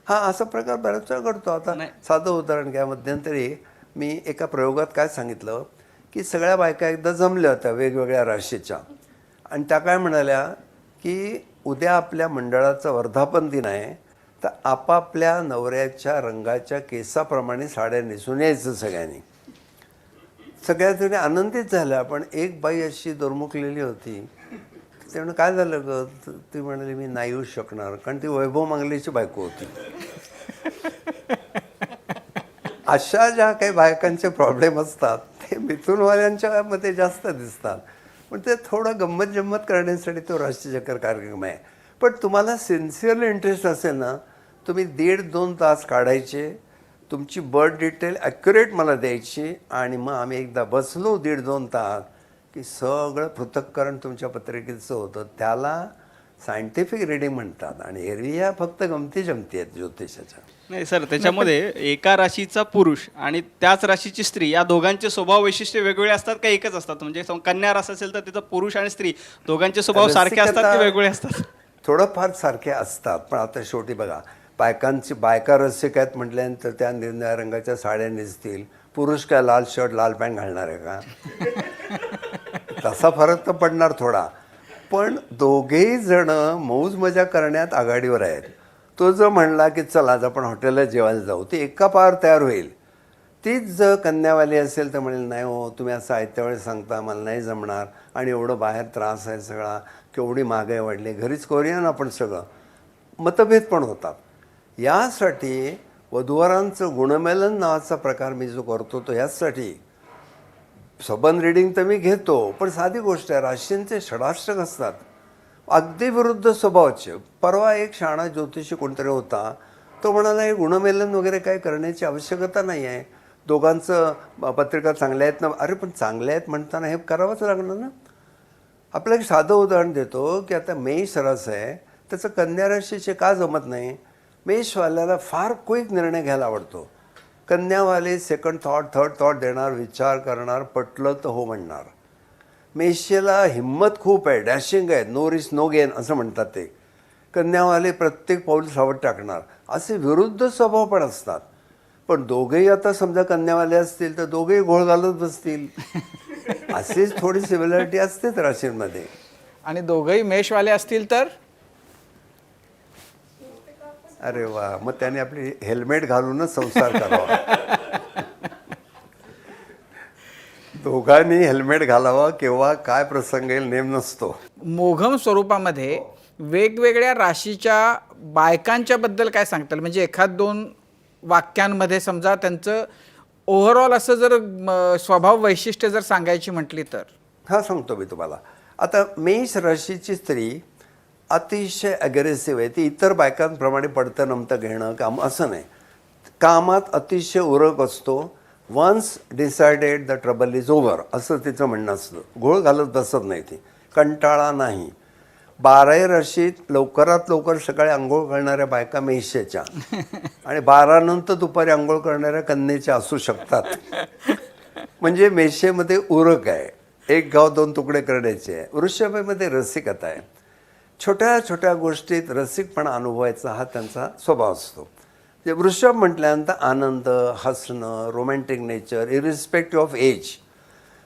हा असा प्रकार बऱ्याच वेळा घडतो. आता साधं उदाहरण घ्या. मध्यंतरी मी एका प्रयोगात काय सांगितलं की सगळ्या बायका एकदा जमल्या होत्या वेगवेगळ्या राशीच्या, आणि त्या काय म्हणाल्या की उद्या आपल्या मंडळाचा वर्धापन दिन आहे, तर आपापल्या नवऱ्याच्या रंगाच्या केसाप्रमाणे साड्या नेसून यायचं सगळ्यांनी. सगळ्या जणी आनंदित झाल्या, पण एक बाई अशी दुर्मुखलेली होती. ते म्हणून काय झालं ग? ती म्हणाली मी नाही येऊ शकणार, कारण ती वैभव मांगलेची बायको होती. अशा ज्या काही बायकांचे प्रॉब्लेम असतात ते मिथुनवाल्यांच्या मध्ये जास्त दिसतात, पण ते थोडं गंमत जम्मत करण्यासाठी तो राशीचक्र कार्यक्रम आहे. पण तुम्हाला सिन्सिअरली इंटरेस्ट असेल ना, तुम्ही 1.5-2 तास काढायचे, तुमची बर्थ डिटेल ॲक्युरेट मला द्यायची, आणि मग आम्ही एकदा बसलो 1.5-2 तास की सगळं पृथक्करण तुमच्या पत्रिकेचं होतं. त्याला सायंटिफिक रिडिंग म्हणतात, आणि एरवी ह्या फक्त गमती जमती आहेत ज्योतिषाच्या. नाही सर, त्याच्यामध्ये एका राशीचा पुरुष आणि त्याच राशीची स्त्री या दोघांचे स्वभाव वैशिष्ट्य वेगवेगळे असतात का एकच असतात? म्हणजे कन्या रास असेल तर तिथं पुरुष आणि स्त्री दोघांचे स्वभाव सारखे असतात की वेगवेगळे असतात? थोडंफार सारखे असतात, पण आता शेवटी बघा, बायका रसिक आहेत म्हटल्यानंतर त्या निरनिळ्या रंगाच्या साड्या नेसतील. पुरुष काय लाल शर्ट लाल पॅन्ट घालणार आहे का? तसा फरक तर पडणार थोडा, पण दोघेही जण मौज मजा करण्यात आघाडीवर आहेत. तो जो म्हणला की चला आज आपण हॉटेलला जेवायला जाऊ, ती एका पार तयार होईल. तीच जर कन्यावाली असेल तर म्हणेल नाही हो, तुम्ही असं आयत्या वेळेस सांगता, मला नाही जमणार, आणि एवढं बाहेर त्रास आहे सगळा, केवढी महागाई वाढली, घरीच करूया ना आपण सगळं. मतभेद पण होतात. यासाठी वधूवरांचं गुणमेलन नावाचा प्रकार मी जो करतो तो ह्याचसाठी. सबंध रिडिंग तर मी घेतो, पण साधी गोष्ट आहे, राशींचे षडाष्टक असतात अगदी विरुद्ध स्वभावाचे. परवा एक शहाणा ज्योतिषी कोणतरी होता, तो म्हणाला हे गुणमेलन वगैरे काय करण्याची आवश्यकता नाही आहे, दोघांचं पत्रिका चांगल्या आहेत ना. अरे पण चांगल्या आहेत म्हणताना हे करावंच लागणार ना. आपलं एक साधं उदाहरण देतो की आता मेष रस आहे, त्याचं कन्या राशीचे का जमत नाही? मेषवाल्याला फार क्विक निर्णय घ्यायला आवडतो. कन्यावाले सेकंड थॉट थर्ड थॉट देणार, विचार करणार, पटलं तर हो म्हणणार. मेषेला हिंमत खूप आहे, डॅशिंग आहे, नो रिस्क नो गेन असं म्हणतात ते. कन्यावाले प्रत्येक पाऊल सावध टाकणार. असे विरुद्ध स्वभाव पण असतात. पण दोघेही आता समजा कन्यावाले असतील तर दोघेही घोळ घालत बसतील. अशीच थोडी सिमिलॅरिटी असतेच राशींमध्ये. आणि दोघंही मेषवाले असतील तर अरे वा, मग त्याने आपली हेल्मेट घालूनच संसार करावा. दोघांनी हेल्मेट घालावा, केव्हा काय प्रसंग येईल नेम नसतो. मोघम स्वरूपामध्ये वेगवेगळ्या राशीच्या बायकांच्या बद्दल काय सांगताल? म्हणजे 1-2 वाक्यांमध्ये समजा त्यांचं ओव्हरऑल असं जर स्वभाव वैशिष्ट्य जर सांगायची म्हटली तर. हा सांगतो मी तुम्हाला. आता मेष राशीची स्त्री अतिशय ॲग्रेसिव्ह आहे. ती इतर बायकांप्रमाणे पडतं नमतं घेणं काम असं नाही. कामात अतिशय उरक असतो. Once decided the trouble is over असं तिचं म्हणणं असतं. घोळ घालत बसत नाही ती, कंटाळा नाही. 12 राशीत लवकरात लवकर सकाळी आंघोळ करणाऱ्या बायका मेषाच्या आणि 12 नंतर दुपारी आंघोळ करणाऱ्या कन्येच्या असू शकतात. म्हणजे मेषेमध्ये उरक आहे, एक गाव 2 तुकडे करण्याचे आहे. वृषभेमध्ये रसिकता आहे. छोट्या छोट्या गोष्टीत रसिकपणा अनुभवायचा हा त्यांचा स्वभाव असतो. जे वृषभ म्हटल्यानंतर आनंद, हसणं, romantic nature irrespective of age.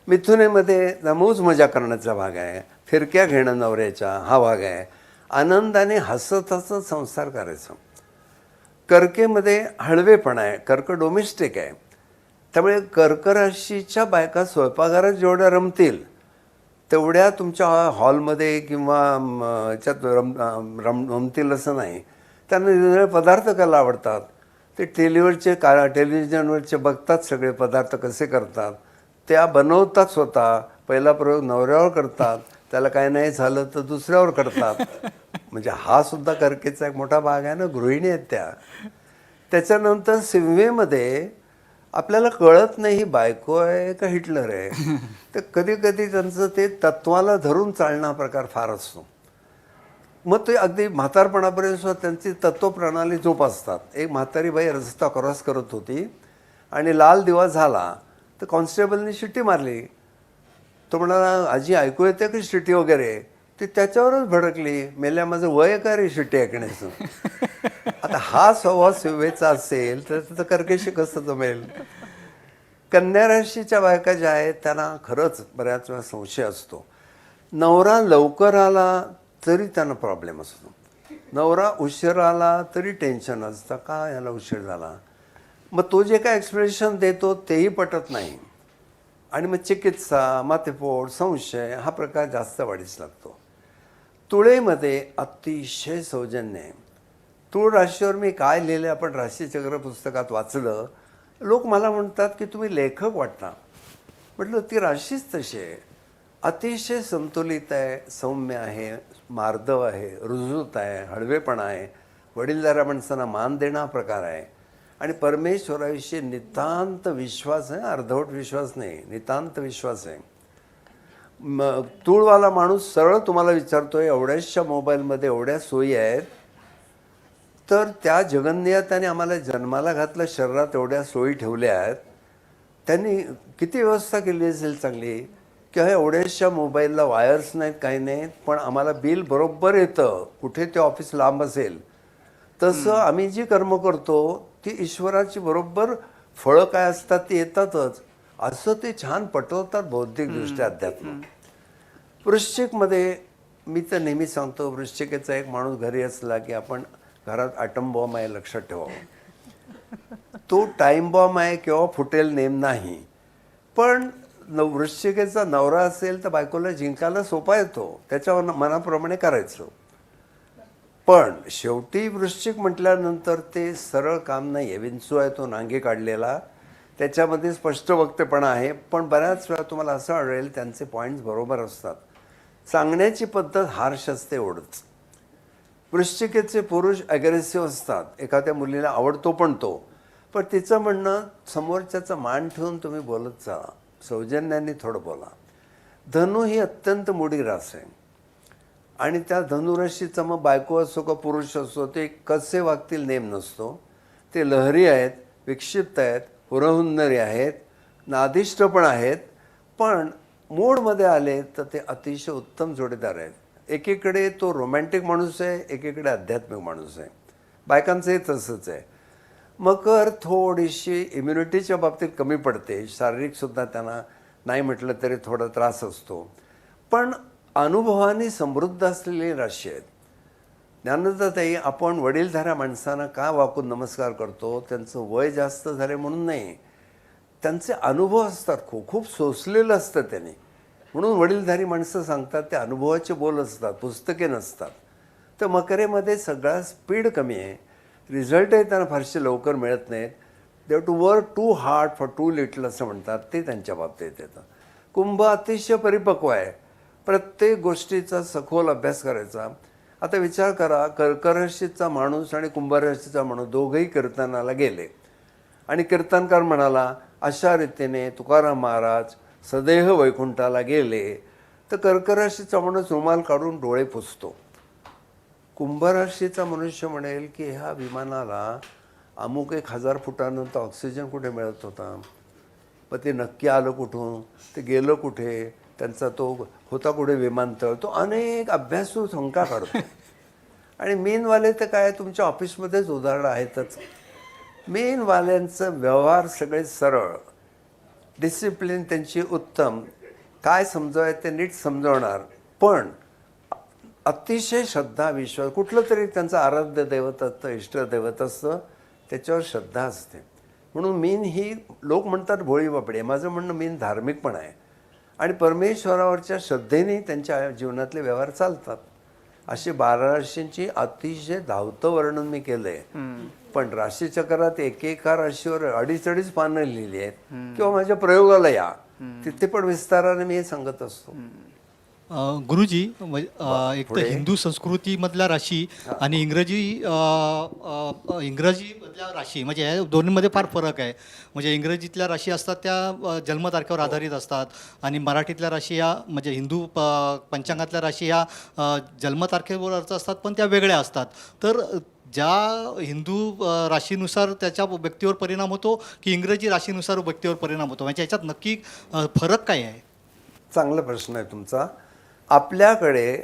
मिथुनेमध्ये मौज मजा करण्याचा भाग आहे, फिरक्या घेणं नवऱ्याच्या हा भाग आहे, आनंदाने हसत हसत संसार करायचं. कर्केमध्ये हळवेपणा आहे, कर्क डोमेस्टिक आहे. त्यामुळे कर्क राशीच्या बायका स्वयंपाकघरात जेवढ्या रमतील तेवढ्या तुमच्या हॉलमध्ये किंवा ह्याच्यात रमतील असं नाही. त्यांना निरनिराळे पदार्थ करायला आवडतात. ते टेलिव्हिजनवरचे बघतात सगळे पदार्थ कसे करतात, त्या बनवतात स्वतः. पहिला प्रयोग नवऱ्यावर करतात, त्याला काय नाही झालं तर दुसऱ्यावर करतात. म्हणजे हा सुद्धा कर्केचा एक मोठा भाग आहे ना, गृहिणी आहेत त्या. त्याच्यानंतर सिंहेमध्ये आपल्याला कळत नाही ही बायको आहे का हिटलर आहे. तर कधी कधी त्यांचं ते तत्वाला धरून चालणा प्रकार फार असतो. मग ते अगदी म्हातारपणापर्यंत सुद्धा त्यांची तत्वप्रणाली जोपासतात. एक म्हातारी बाई रस्ता क्रॉस करत होती आणि लाल दिवा झाला तर कॉन्स्टेबलने शिट्टी मारली. तो म्हणाला आजी ऐकू येते की शिट्टी वगैरे. ती त्याच्यावरच भडकली, मेल्या माझं वय का रे शिट्टी ऐकण्याचं. आता हा स्वभाव सिंहेचा असेल तर त्याचं कर्केशी कसं जमेल. कन्या राशीच्या बायका ज्या आहेत त्यांना खरंच बऱ्याच वेळा संशय असतो. नवरा लवकर आला तरी त्यांना प्रॉब्लेम असतो, नवरा उशीर आला तरी टेन्शन असतं, का याला उशीर झाला. मग तो जे काय एक्सप्रेशन देतो तेही पटत नाही आणि मग चिकित्सा, मातेपोट, संशय हा प्रकार जास्त वाढीस लागतो. तुळेमध्ये अतिशय सौजन्य आहे. तूळ राशीवर मी काय लिहिलं आपण राशीचक्र पुस्तकात वाचलं. लोक मला म्हणतात की तुम्ही लेखक वाटता. म्हटलं ती राशीच तशी आहे, अतिशय संतुलित आहे, सौम्य आहे, मार्दव आहे, रुजूत आहे, हळवेपणा आहे, वडीलधाऱ्या माणसांना मान देणं हा प्रकार आहे आणि परमेश्वराविषयी नितांत विश्वास आहे, अर्धवट विश्वास नाही, नितांत विश्वास आहे. मग तूळवाला माणूस सरळ तुम्हाला विचारतोय, एवढ्याशा मोबाईलमध्ये एवढ्या सोयी आहेत, तर त्या जगन्नियताने आम्हाला जन्माला घातलं, शरीरात एवढ्या सोयी ठेवल्या आहेत, त्यांनी किती व्यवस्था केली असेल चांगली, की ह्या एवढ्याशा मोबाईलला वायर्स नाहीत, काही नाहीत, पण आम्हाला बिल बरोबर येतं, कुठे ते ऑफिस लांब असेल. तसं आम्ही जी कर्म करतो ती ईश्वराची बरोबर फळं काय असतात ती येतातच, असं ते छान पटवतात बौद्धिकदृष्ट्या अध्यात्म. वृश्चिकमध्ये मी तर नेहमी सांगतो, वृश्चिकेचा एक माणूस घरी असला की आपण घरात ॲटम बॉम्ब आहे लक्षात ठेवावं. तो टाईम बॉम्ब आहे किंवा फुटेल नेम नाही, पण वृश्चिकेचा नवरा असेल तर बायकोला जिंकायला सोपा येतो, त्याच्या मनाप्रमाणे करायचं. पण शेवटी वृश्चिक म्हटल्यानंतर ते सरळ काम नाही आहे, विंचू आहे तो नांगे काढलेला, त्याच्यामध्ये स्पष्ट वक्तेपणा आहे. पण बऱ्याच वेळा तुम्हाला असं आढळेल त्यांचे पॉईंट्स बरोबर असतात, सांगण्याची पद्धत हार्श असते एवढंच. वृश्चिकेचे पुरुष ॲग्रेसिव्ह असतात, एखाद्या मुलीला आवडतो पण तो, पण तिचं म्हणणं समोरच्याचा मान ठेवून तुम्ही बोलत जा, सौजन्याने थोडं बोला. धनु ही अत्यंत मोडी रास आहे आणि त्या धनुराशीचा मग बायको असो का पुरुष असो ते कसे वागतील नेम नसतो. ते लहरी आहेत, विक्षिप्त आहेत, हुरहुन्नरी आहेत, नादिष्ट पण आहेत, पण मूडमध्ये आले तर ते अतिशय उत्तम जोडीदार आहेत. एकीकडे तो रोमॅन्टिक माणूस आहे, एकीकडे आध्यात्मिक माणूस आहे. बायकांचंही तसंच आहे. मकर थोडीशी इम्युनिटीच्या बाबतीत कमी पडते, शारीरिकसुद्धा त्यांना नाही म्हटलं तरी थोडा त्रास असतो, पण अनुभवाने समृद्ध असलेली राशी आहेत. ज्ञानदाताई, आपण वडीलधाऱ्या माणसांना का वाकून नमस्कार करतो, त्यांचं वय जास्त झाले म्हणून नाही, त्यांचे अनुभव असतात, खूप खूप सोसलेलं असतं त्यांनी, म्हणून वडीलधारी माणसं सांगतात ते अनुभवाचे बोल असतात, पुस्तके नसतात. तर मकरेमध्ये सगळा स्पीड कमी आहे, रिझल्टही त्यांना फारसे लवकर मिळत नाहीत. They too work too hard for too little असं म्हणतात, ते त्यांच्या बाबतीत येतं. कुंभ अतिशय परिपक्व आहे, प्रत्येक गोष्टीचा सखोल अभ्यास करायचा. आता विचार करा, कर्कराशीचा माणूस आणि कुंभराशीचा माणूस दोघंही कीर्तनाला गेले आणि कीर्तनकार म्हणाला अशा रीतीने तुकाराम महाराज सदेह वैकुंठाला गेले, तर कर्कराशीचा माणूस रुमाल काढून डोळे पुसतो. कुंभराशीचा मनुष्य म्हणेल की ह्या विमानाला अमुक 1000 फुटानंतर ऑक्सिजन कुठे मिळत होता, मग ते नक्की आलं कुठून, ते गेलं कुठे, त्यांचा तो होता कुठे विमानतळ, तो अनेक अभ्यासू शंका काढतो. आणि मीनवाले तर काय तुमच्या ऑफिसमध्येच उदाहरणं आहेतच. मीनवाल्यांचं व्यवहार सगळे सरळ, डिसिप्लिन त्यांची उत्तम, काय समजावं ते नीट समजवणार, पण अतिशय श्रद्धा विश्वास, कुठलं तरी त्यांचं आराध्य दैवत असतं, इष्टदैवत असतं, त्याच्यावर श्रद्धा असते. म्हणून मीन ही लोक म्हणतात भोळी बापडी आहे, माझं म्हणणं मीन धार्मिक पण आहे आणि परमेश्वरावरच्या श्रद्धेने त्यांच्या जीवनातले व्यवहार चालतात. अशी 12 राशींची अतिशय धावतं वर्णन मी केलं आहे, पण राशीचक्रात एकेका राशीवर 2.5 पानं लिहिली आहेत, किंवा माझ्या प्रयोगाला या, तिथे पण विस्ताराने मी हे सांगत असतो. गुरुजी, एक तर हिंदू संस्कृतीमधल्या राशी आणि इंग्रजीमधल्या राशी, म्हणजे या दोन्हीमध्ये फार फरक आहे. म्हणजे इंग्रजीतल्या राशी असतात त्या जन्मतारखेवर आधारित असतात आणि मराठीतल्या राशी या म्हणजे हिंदू पंचांगातल्या राशी या जन्मतारखेवर असतात, पण त्या वेगळ्या असतात. तर ज्या हिंदू राशीनुसार त्याच्या व्यक्तीवर परिणाम होतो की इंग्रजी राशीनुसार व्यक्तीवर परिणाम होतो, म्हणजे याच्यात नक्की फरक काय आहे? चांगला प्रश्न आहे तुमचा. आपल्याकडे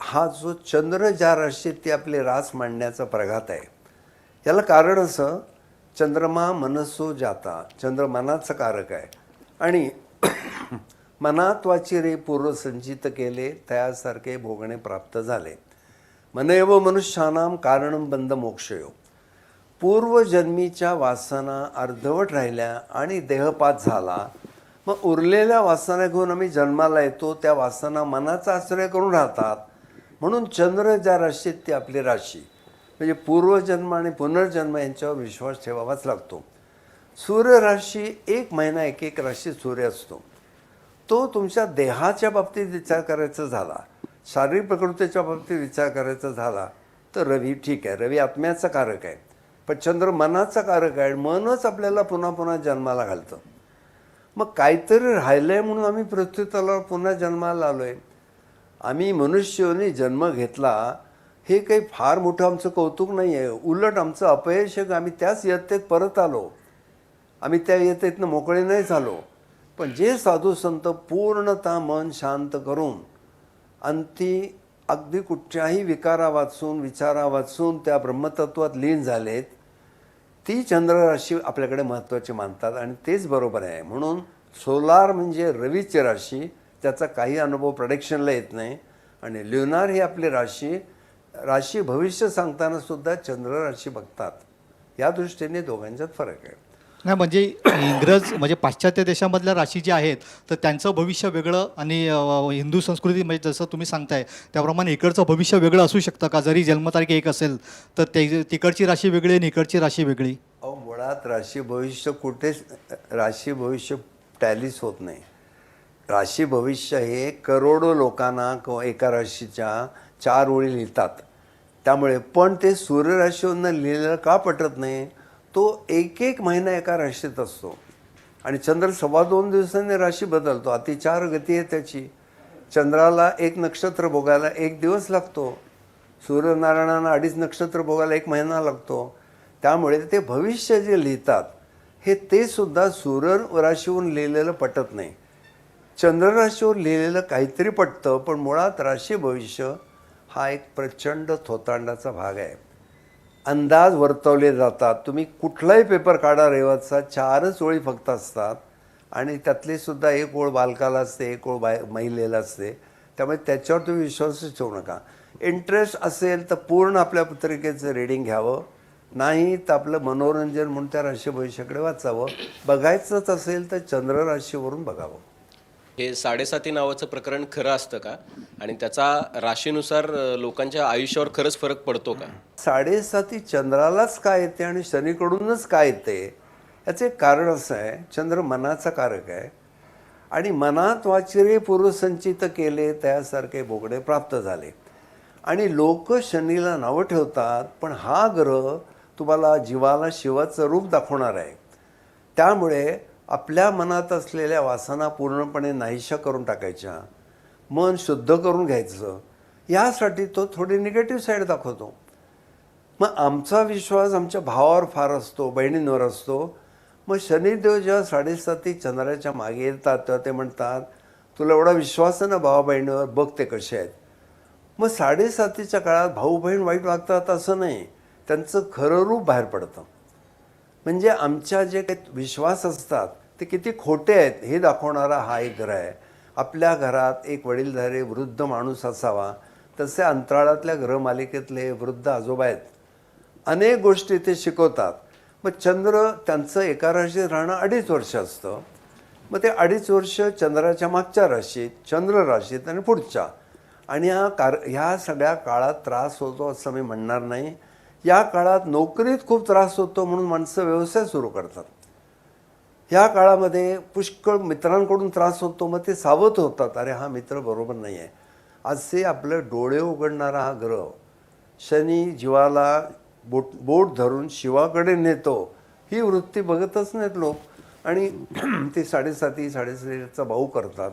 हा जो चंद्र ज्या राशीत ती आपली रास मांडण्याचा प्रघात आहे, याला कारण असं चंद्रमा मनसो जाता, चंद्र मनाचा कारक आहे आणि मनात वाचिरे पूर्वसंचित केले त्यासारखे भोगणे प्राप्त झाले. मनएव मनुष्यानाम कारणम बंध मोक्षयो. पूर्वजन्मीच्या वासना अर्धवट राहिल्या आणि देहपात झाला, मग उरलेल्या वासना घेऊन आम्ही जन्माला येतो. त्या वासना मनाचा आश्रय करून राहतात. म्हणून चंद्र ज्या राशीत ती आपली राशी, म्हणजे पूर्वजन्म आणि पुनर्जन्म यांच्यावर विश्वास ठेवावाच लागतो. सूर्य राशी 1 महिना एक राशी सूर्य असतो. तो तुमच्या देहाच्या बाबतीत विचार करायचा झाला, शारीरिक प्रकृतीच्या बाबतीत विचार करायचा झाला तर रवी ठीक आहे, रवी आत्म्याचा कारक आहे. पण चंद्र मनाचा कारक आहे. मनच आपल्याला पुन्हा पुन्हा जन्माला घालतं. मग काहीतरी राहिलं आहे म्हणून आम्ही पृथ्वी तलावर पुन्हा जन्माला आलो आहे. आम्ही मनुष्याने जन्म घेतला हे काही फार मोठं आमचं कौतुक नाही आहे. उलट आमचं अपयश आहे. आम्ही त्याच इयत्तेत परत आलो. आम्ही त्या इयत्तेतनं मोकळे नाही झालो. पण जे साधू संत पूर्णतः मन शांत करून अंती अगदी कुठच्याही विकारा वाचून विचारा वाचून त्या ब्रह्मतत्वात लीन झालेत, ती चंद्रराशी आपल्याकडे महत्त्वाची मानतात आणि तेच बरोबर आहे. म्हणून सोलार म्हणजे रवीची राशी, त्याचा काही अनुभव प्रेडिक्शनला येत नाही. आणि ल्युनार ही आपली राशी भविष्य सांगताना सुद्धा चंद्रराशी बघतात. या दृष्टीने दोघांच्यात फरक आहे. नाही म्हणजे इंग्रज म्हणजे पाश्चात्य देशामधल्या राशी ज्या आहेत तर त्यांचं भविष्य वेगळं आणि हिंदू संस्कृती म्हणजे जसं तुम्ही सांगताय त्याप्रमाणे इकडचं भविष्य वेगळं असू शकतं का? जरी जन्मतारीख एक असेल तर तिकडची राशी वेगळी आणि इकडची राशी वेगळी. अहो मुळात राशी भविष्य कुठेच राशी भविष्य टॅलीच होत नाही. राशी भविष्य हे करोडो लोकांना एका राशीच्या 4 ओळी लिहितात. त्यामुळे पण ते सूर्यराशीवरनं लिहिलेलं का पटत नाही? तो एक महिना एका राशीत असतो आणि चंद्र 2.25 दिवसांनी राशी बदलतो. अतिचार गती आहे त्याची. चंद्राला 1 नक्षत्र भोगायला 1 दिवस लागतो. सूर्यनारायणांना 2.5 नक्षत्र भोगायला 1 महिना लागतो. त्यामुळे ते भविष्य जे लिहितात हे ते सुद्धा सूर्य राशीवरून लिहिलेलं पटत नाही. चंद्रराशीवर लिहिलेलं काहीतरी पटतं, पण मुळात राशी भविष्य हा एक प्रचंड थोतांडाचा भाग आहे. अंदाज वर्तवले जातात. तुम्ही कुठलाही पेपर काढा रेवाचा, 4च ओळी फक्त असतात आणि त्यातली सुद्धा 1 ओळ बालकाला असते, 1 ओळ महिलेला असते. त्यामुळे त्याच्यावर तुम्ही विश्वासच ठेवू नका. इंटरेस्ट असेल तर पूर्ण आपल्या पत्रिकेचं रीडिंग घ्यावं, नाही तर आपलं मनोरंजन म्हणून त्या राशी भविष्याकडे वाचावं. बघायचंच असेल तर चंद्र राशीवरून बघावं. हे 7.5 नावाचं प्रकरण खरं असतं का? आणि त्याचा राशीनुसार लोकांच्या आयुष्यावर खरंच फरक पडतो का? 7.5 चंद्रालाच काय येते आणि शनीकडूनच काय येते याचे कारण असं आहे, चंद्र मनाचा कारक आहे आणि मनात वाचिरे पूर्वसंचित केले त्यासारखे भोगडे प्राप्त झाले. आणि लोक शनीला नावं ठेवतात, पण हा ग्रह तुम्हाला जीवाला शिवाचं रूप दाखवणार आहे. त्यामुळे आपल्या मनात असलेल्या वासना पूर्णपणे नाहीशा करून टाकायच्या, मन शुद्ध करून घ्यायचं. यासाठी तो थोडी निगेटिव्ह साईड दाखवतो. मग आमचा विश्वास आमच्या भावावर फार असतो, बहिणींवर असतो. मग शनिदेव जेव्हा 7.5 चंद्राच्या मागे येतात तेव्हा ते म्हणतात, तुला एवढा विश्वास आहे ना भावा बहिणीवर, बघ ते कसे आहेत. मग 7.5 काळात भाऊ बहीण वाईट वागतात असं नाही, त्यांचं खरं रूप बाहेर पडतं. म्हणजे आमच्या जे काही विश्वास असतात ते किती खोटे आहेत हे दाखवणारा हा एक ग्रह आहे. आपल्या घरात एक वडीलधारी वृद्ध माणूस असावा, तसे अंतराळातल्या ग्रहमालिकेतले वृद्ध आजोबा आहेत. अनेक गोष्टी ते शिकवतात. मग चंद्र त्यांचं एका राशीत राहणं 2.5 वर्ष असतं. मग ते 2.5 वर्ष चंद्राच्या मागच्या राशीत, चंद्र राशीत आणि पुढच्या. आणि ह्या सगळ्या काळात त्रास होतो असं मी म्हणणार नाही. या काळात नोकरीत खूप त्रास होतो म्हणून माणसं व्यवसाय सुरू करतात. ह्या काळामध्ये पुष्कळ मित्रांकडून त्रास होतो, मग ते सावध होतात, अरे हा मित्र बरोबर नाही आहे. असे आपलं डोळे उघडणारा हा ग्रह शनी जीवाला बोट धरून शिवाकडे नेतो, ही वृत्ती बघतच नाहीत लोक. आणि ते 7.5 भाऊ करतात.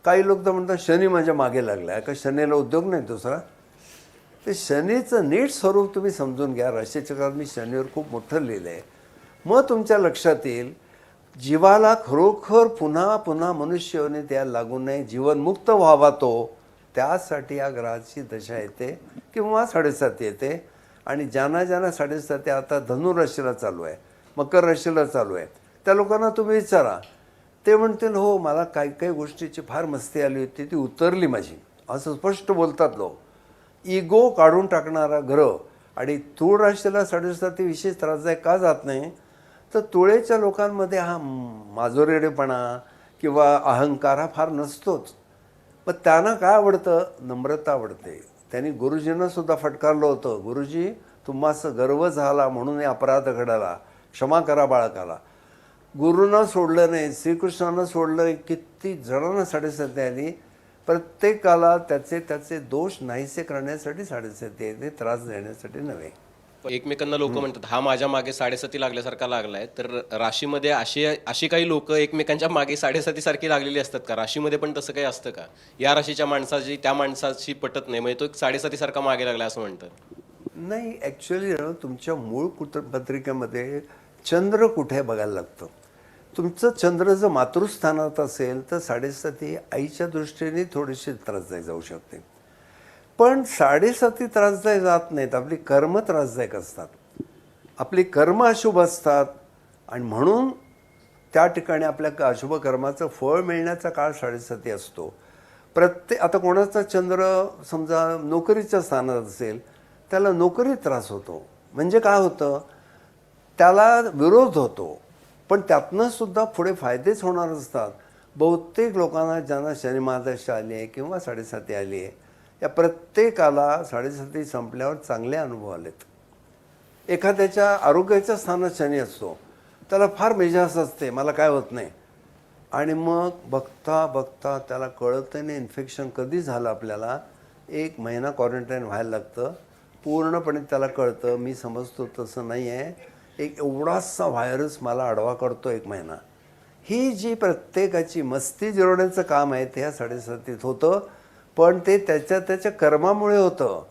काही लोक तर म्हणतात शनी माझ्या मागे लागला आहे, का शनीला उद्योग नाही दुसरा. ते शनीचं नीट स्वरूप तुम्ही समजून घ्या. राशीचक्रात मी शनीवर खूप मोठं लिहिलं आहे. मग तुमच्या लक्षात येईल जीवाला खरोखर पुन्हा पुन्हा मनुष्यने त्या लागू नये, जीवनमुक्त व्हावा तो. त्यासाठी या ग्रहाची दशा येते किंवा 7.5 येते. आणि ज्यांना 7.5 आता धनुराशीला चालू आहे, मकर राशीला चालू आहे, त्या लोकांना तुम्ही विचारा, ते म्हणतील हो मला काही काही गोष्टीची फार मस्ती आली होती, ती उतरली माझी, असं स्पष्ट बोलतात लोक. इगो काढून टाकणारा ग्रह. आणि तूळ राशीला 7.5 विशेष त्रासदायक का जात नाही, तर तुळेच्या लोकांमध्ये हा माजोरेडेपणा किंवा अहंकार हा फार नसतोच. मग त्यांना काय आवडतं, नम्रता आवडते. त्यांनी गुरुजींना सुद्धा फटकारलं होतं, गुरुजी तुम्हास गर्व झाला म्हणून हे अपराध घडाला, क्षमा करा बाळकाला. गुरुनं सोडलं नाही, श्रीकृष्णानं सोडलं नाही, किती जणांना 7.5 आली. प्रत्येकाला त्याचे त्याचे दोष नाहीसे करण्यासाठी 7.5 येते, त्रास देण्यासाठी नव्हे. एकमेकांना लोक म्हणतात हा माझ्या मागे 7.5 लागल्यासारखा लागलाय, तर राशीमध्ये अशी काही लोक एकमेकांच्या मागे 7.5 सारखी लागलेली असतात का? राशीमध्ये पण तसं काही असतं का? या राशीच्या माणसाची त्या माणसाशी पटत नाही, म्हणजे तो एक 7.5 सारखा मागे लागला असं म्हणतात. नाही, ॲक्च्युली तुमच्या मूळ पत्रिकेमध्ये चंद्र कुठे बघायला लागतं. तुमचं चंद्र जर मातृस्थानात असेल तर 7.5 आईच्या दृष्टीने थोडीशी त्रासदायक जाऊ शकते. पण 7.5 त्रासदायक जात नाहीत, आपली कर्म त्रासदायक असतात, आपली कर्म अशुभ असतात. आणि म्हणून त्या ठिकाणी आपल्या अशुभ कर्माचं फळ मिळण्याचा काळ 7.5 असतो. आता कोणाचा चंद्र समजा नोकरीच्या स्थानात असेल, त्याला नोकरीत त्रास होतो. म्हणजे काय होतं, त्याला विरोध होतो, पण त्यातनं सुद्धा पुढे फायदेच होणार असतात. बहुतेक लोकांना ज्यांना शनी महादशा आली आहे किंवा 7.5 आली आहे, या प्रत्येकाला 7.5 संपल्यावर चांगले अनुभव आलेत. एखाद्याच्या आरोग्याच्या स्थानात शनी असतो, त्याला फार मेजाज असते, मला काय होत नाही. आणि मग बघता बघता त्याला कळतं नाही इन्फेक्शन कधी झालं. आपल्याला 1 महिना क्वारंटाईन व्हायला लागतं. पूर्णपणे त्याला कळतं मी समजतो तसं नाही आहे, एक एवढासा व्हायरस मला आडवा करतो 1 महिना. ही जी प्रत्येकाची मस्ती जिरवण्याचं काम आहे ते ह्या 7.5 होतं. पण ते त्याच्या कर्मामुळे होतं.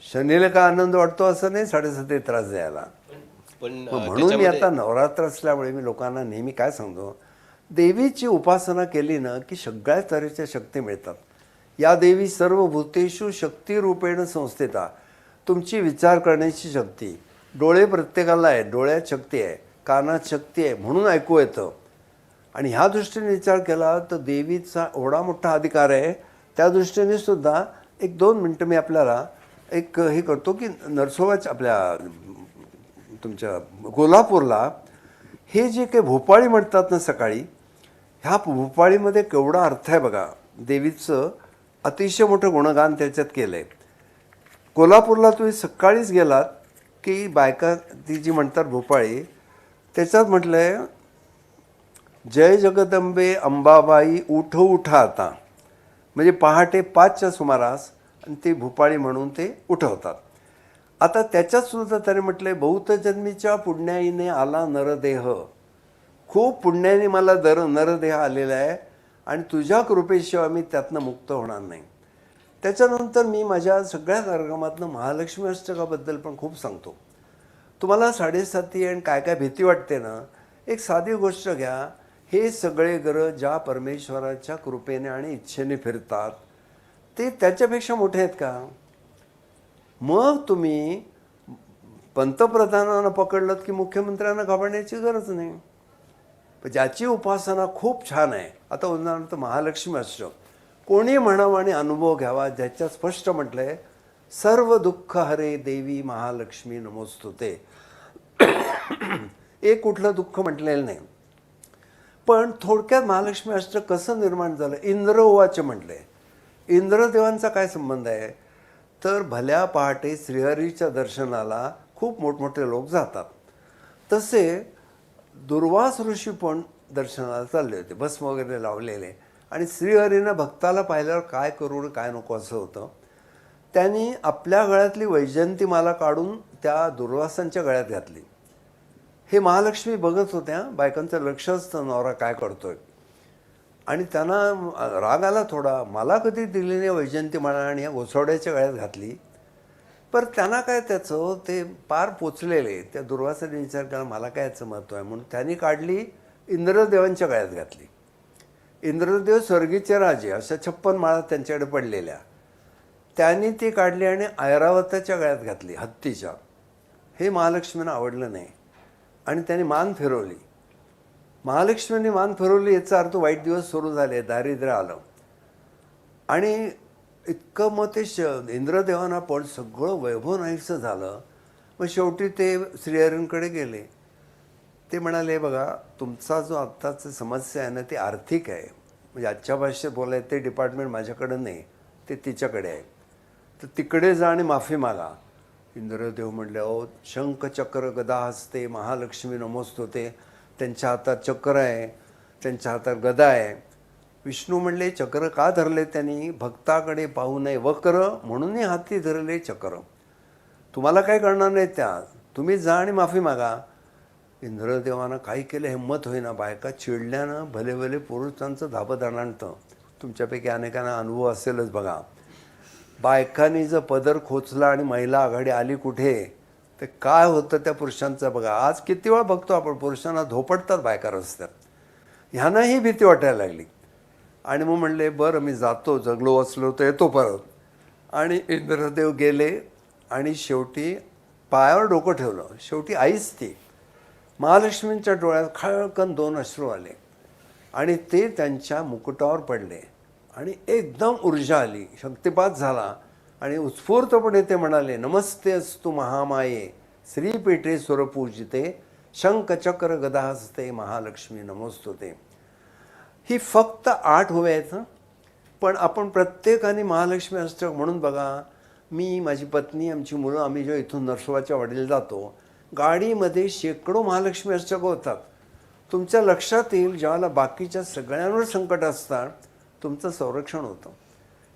शनीला का आनंद वाटतो असं नाही 7.5 त्रास द्यायला. पण म्हणून मी आता नवरात्र असल्यामुळे मी लोकांना नेहमी काय सांगतो, देवीची उपासना केली ना की सगळ्या तऱ्हेच्या शक्ती मिळतात. या देवी सर्व भूतेषु शक्तिरूपेण संस्थिता. तुमची विचार करण्याची शक्ती, डोळे प्रत्येकाला आहे, डोळ्यात शक्ती आहे, कानात शक्ती आहे, म्हणून ऐकू येतं. आणि ह्या दृष्टीने विचार केला तर देवीचा एवढा मोठा अधिकार आहे. त्या दृष्टीने सुद्धा 1-2 मिनटं मी आपल्याला एक हे करतो की नरसोबाच्या आपल्या तुमच्या कोल्हापूरला हे जे काही भोपाळी म्हणतात ना सकाळी, ह्या भोपाळीमध्ये केवढा अर्थ आहे बघा. देवीचं अतिशय मोठं गुणगान त्याच्यात केलं आहे. कोल्हापूरला तुम्ही सकाळीच गेलात की बायका ती जी म्हणतात भोपाळी, त्याच्यात म्हटलं आहे जय जगदंबे अंबाबाई उठ उठा आता. म्हणजे पहाटे 5च्या सुमारास आणि ते भोपाळी म्हणून ते उठवतात. आता त्याच्यात सुद्धा त्याने म्हटलं आहे बहुतजन्मीच्या पुण्याईने आला नरदेह. खूप पुण्याने मला नरदेह आलेला आहे आणि तुझ्या कृपेशिवाय मी त्यातनं मुक्त होणार नाही. त्याच्यानंतर मी माझ्या सगळ्या कार्यक्रमातनं महालक्ष्मी अष्टकाबद्दल पण खूप सांगतो. तुम्हाला 7.5 आणि काय काय भीती वाटते ना, एक साधी गोष्ट घ्या. हे सगळे ग्रह ज्या परमेश्वराच्या कृपेने आणि इच्छेने फिरतात ते त्याच्यापेक्षा मोठे आहेत का? मग तुम्ही पंतप्रधानांना पकडलं की मुख्यमंत्र्यांना घाबरण्याची गरज नाही. ज्याची उपासना खूप छान आहे, आता उदाहरणार्थ महालक्ष्मी अष्टक कोणी म्हणावं आणि अनुभव घ्यावा, ज्याच्यात स्पष्ट म्हटलं आहे सर्व दुःख हरे देवी महालक्ष्मी नमोस्तुते. एक कुठलं दुःख म्हटलेलं नाही. पण थोडक्यात महालक्ष्मी अष्टक कसं निर्माण झालं, इंद्र उवाच म्हटलंय. इंद्रदेवांचा काय संबंध आहे, तर भल्या पहाटे श्रीहरीच्या दर्शनाला खूप मोठमोठे लोक जातात. तसे दुर्वास ऋषी पण दर्शनाला चालले होते, भस्म वगैरे लावलेले. आणि श्रीहरीनं भक्ताला पाहिल्यावर काय करू काय नको असं होतं. त्यांनी आपल्या गळ्यातली वैजयंतीमाला काढून त्या दुर्वासांच्या गळ्यात घातली. हे महालक्ष्मी बघत होत्या, बायकांचं लक्ष असतं नवरा काय करतोय. आणि त्यांना राग आला थोडा, मला कधी दिली नाही वैजयंतीमाला आणि या घोसवड्याच्या गळ्यात घातली. पण त्यांना काय त्याचं ते पार पोचलेले, त्या दुर्वासाने विचार केला मला काय याचं महत्त्व आहे, म्हणून त्यांनी काढली इंद्रदेवांच्या गळ्यात घातली. इंद्रदेव स्वर्गीचे राजे, अशा 56 माळा त्यांच्याकडे पडलेल्या, त्यांनी ती काढली आणि ऐरावताच्या गळ्यात घातली हत्तीच्या. हे महालक्ष्मींना आवडलं नाही. आणि त्याने मान फिरवली. महालक्ष्मीने मान फिरवली याचा अर्थ वाईट दिवस सुरू झाले, दारिद्र्य आलं. आणि इतकं मग ते इंद्रदेवांना पण सगळं वैभव नाहीसं झालं. मग शेवटी ते श्रीहरींकडे गेले. ते म्हणाले, बघा तुमचा जो आत्ताची समस्या आहे ना ती आर्थिक आहे, म्हणजे आजच्या भाषेत बोलायचं ते डिपार्टमेंट माझ्याकडं नाही, ते तिच्याकडे आहे, तर तिकडे जा आणि माफी मागा. इंद्रदेव म्हणले, अहो शंख चक्र गदा हस्ते महालक्ष्मी नमोस्तुते. त्यांच्या हातात चक्र आहे, त्यांच्या हातात गदा आहे. विष्णू म्हणले, चक्र का धरले त्यांनी? भक्ताकडे पाहू नये वक्र म्हणूनही हाती धरले चक्र. तुम्हाला काय करणार नाही त्या, तुम्ही जा आणि माफी मागा. इंद्रदेवानं काही केलं हिंमत होईना. बायका चिडल्यानं भले भले पुरुष त्यांचं धाबं दणाणतं. तुमच्यापैकी अनेकांना अनुभव असेलच बघा. बायकांनी जर पदर खोचला आणि महिला आघाडी आली कुठे, तर काय होतं त्या पुरुषांचं बघा. आज किती वेळा बघतो आपण पुरुषांना धोपटतात बायका रस्त्यात. ह्यांनाही भीती वाटायला लागली. आणि मग म्हणले, बरं मी जातो, जगलो वाचलो तर येतो परत. आणि इंद्रदेव गेले आणि शेवटी पायावर डोकं ठेवलं. शेवटी आईच ती. महालक्ष्मींच्या डोळ्यात खळकन 2 अश्रू आले आणि ते त्यांच्या मुकुटावर पडले आणि एकदम ऊर्जा आली, शक्तिपात झाला. आणि उत्स्फूर्तपणे ते म्हणाले, नमस्ते अस्तु महामाये श्रीपीठे सुरपूजिते शंख चक्र गदा हस्ते महालक्ष्मी नमोस्तुते. ही फक्त 8 ओव्या आहेत. पण आपण प्रत्येकाने महालक्ष्मी अष्टक म्हणून बघा. मी, माझी पत्नी, आमची मुलं, आम्ही जेव्हा इथून नरसोबाच्या वाडीला जातो, गाडीमध्ये शेकडो महालक्ष्मी अष्टक होतात. तुमच्या लक्षात येईल ज्यावेळेला बाकीच्या सगळ्यांवर संकट असतात तुमचं संरक्षण होतं.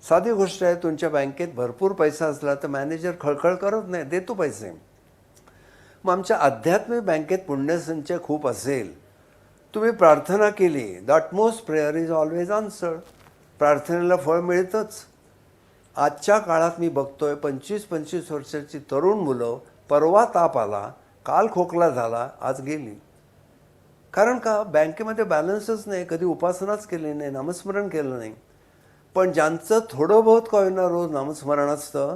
साधी गोष्ट आहे, तुमच्या बँकेत भरपूर पैसा असला तर मॅनेजर खळखळ करत नाही, देतो पैसे. मग आमच्या आध्यात्मिक बँकेत पुण्यसंचय खूप असेल, तुम्ही प्रार्थना केली, the utmost prayer is always answered. प्रार्थनेला फळ मिळतंच. आजच्या काळात मी बघतोय 25-25 वर्षाची तरुण मुलं, परवा ताप आला, काल खोकला झाला, आज गेली. कारण का? बँकेमध्ये बॅलन्सच नाही, कधी उपासनाच केली नाही, नामस्मरण केलं नाही. पण ज्यांचं थोडं बहुत का होईना रोज नामस्मरण असतं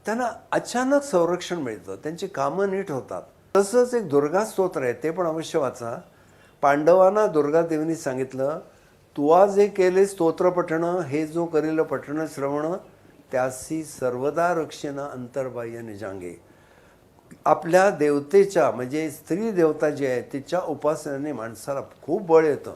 त्यांना अचानक संरक्षण मिळतं, त्यांची कामं नीट होतात. तसंच एक दुर्गा स्तोत्र आहे, ते पण अवश्य वाचा. पांडवांना दुर्गादेवींनी सांगितलं, तुवा जे केले स्तोत्र पठणं, हे जो करील पठण श्रवण, त्यासी सर्वदा रक्षेन अंतर्बाह्य निजांगे. आपल्या देवतेच्या म्हणजे स्त्री देवता जी आहे तिच्या उपासनेने माणसाला खूप बळ येतं.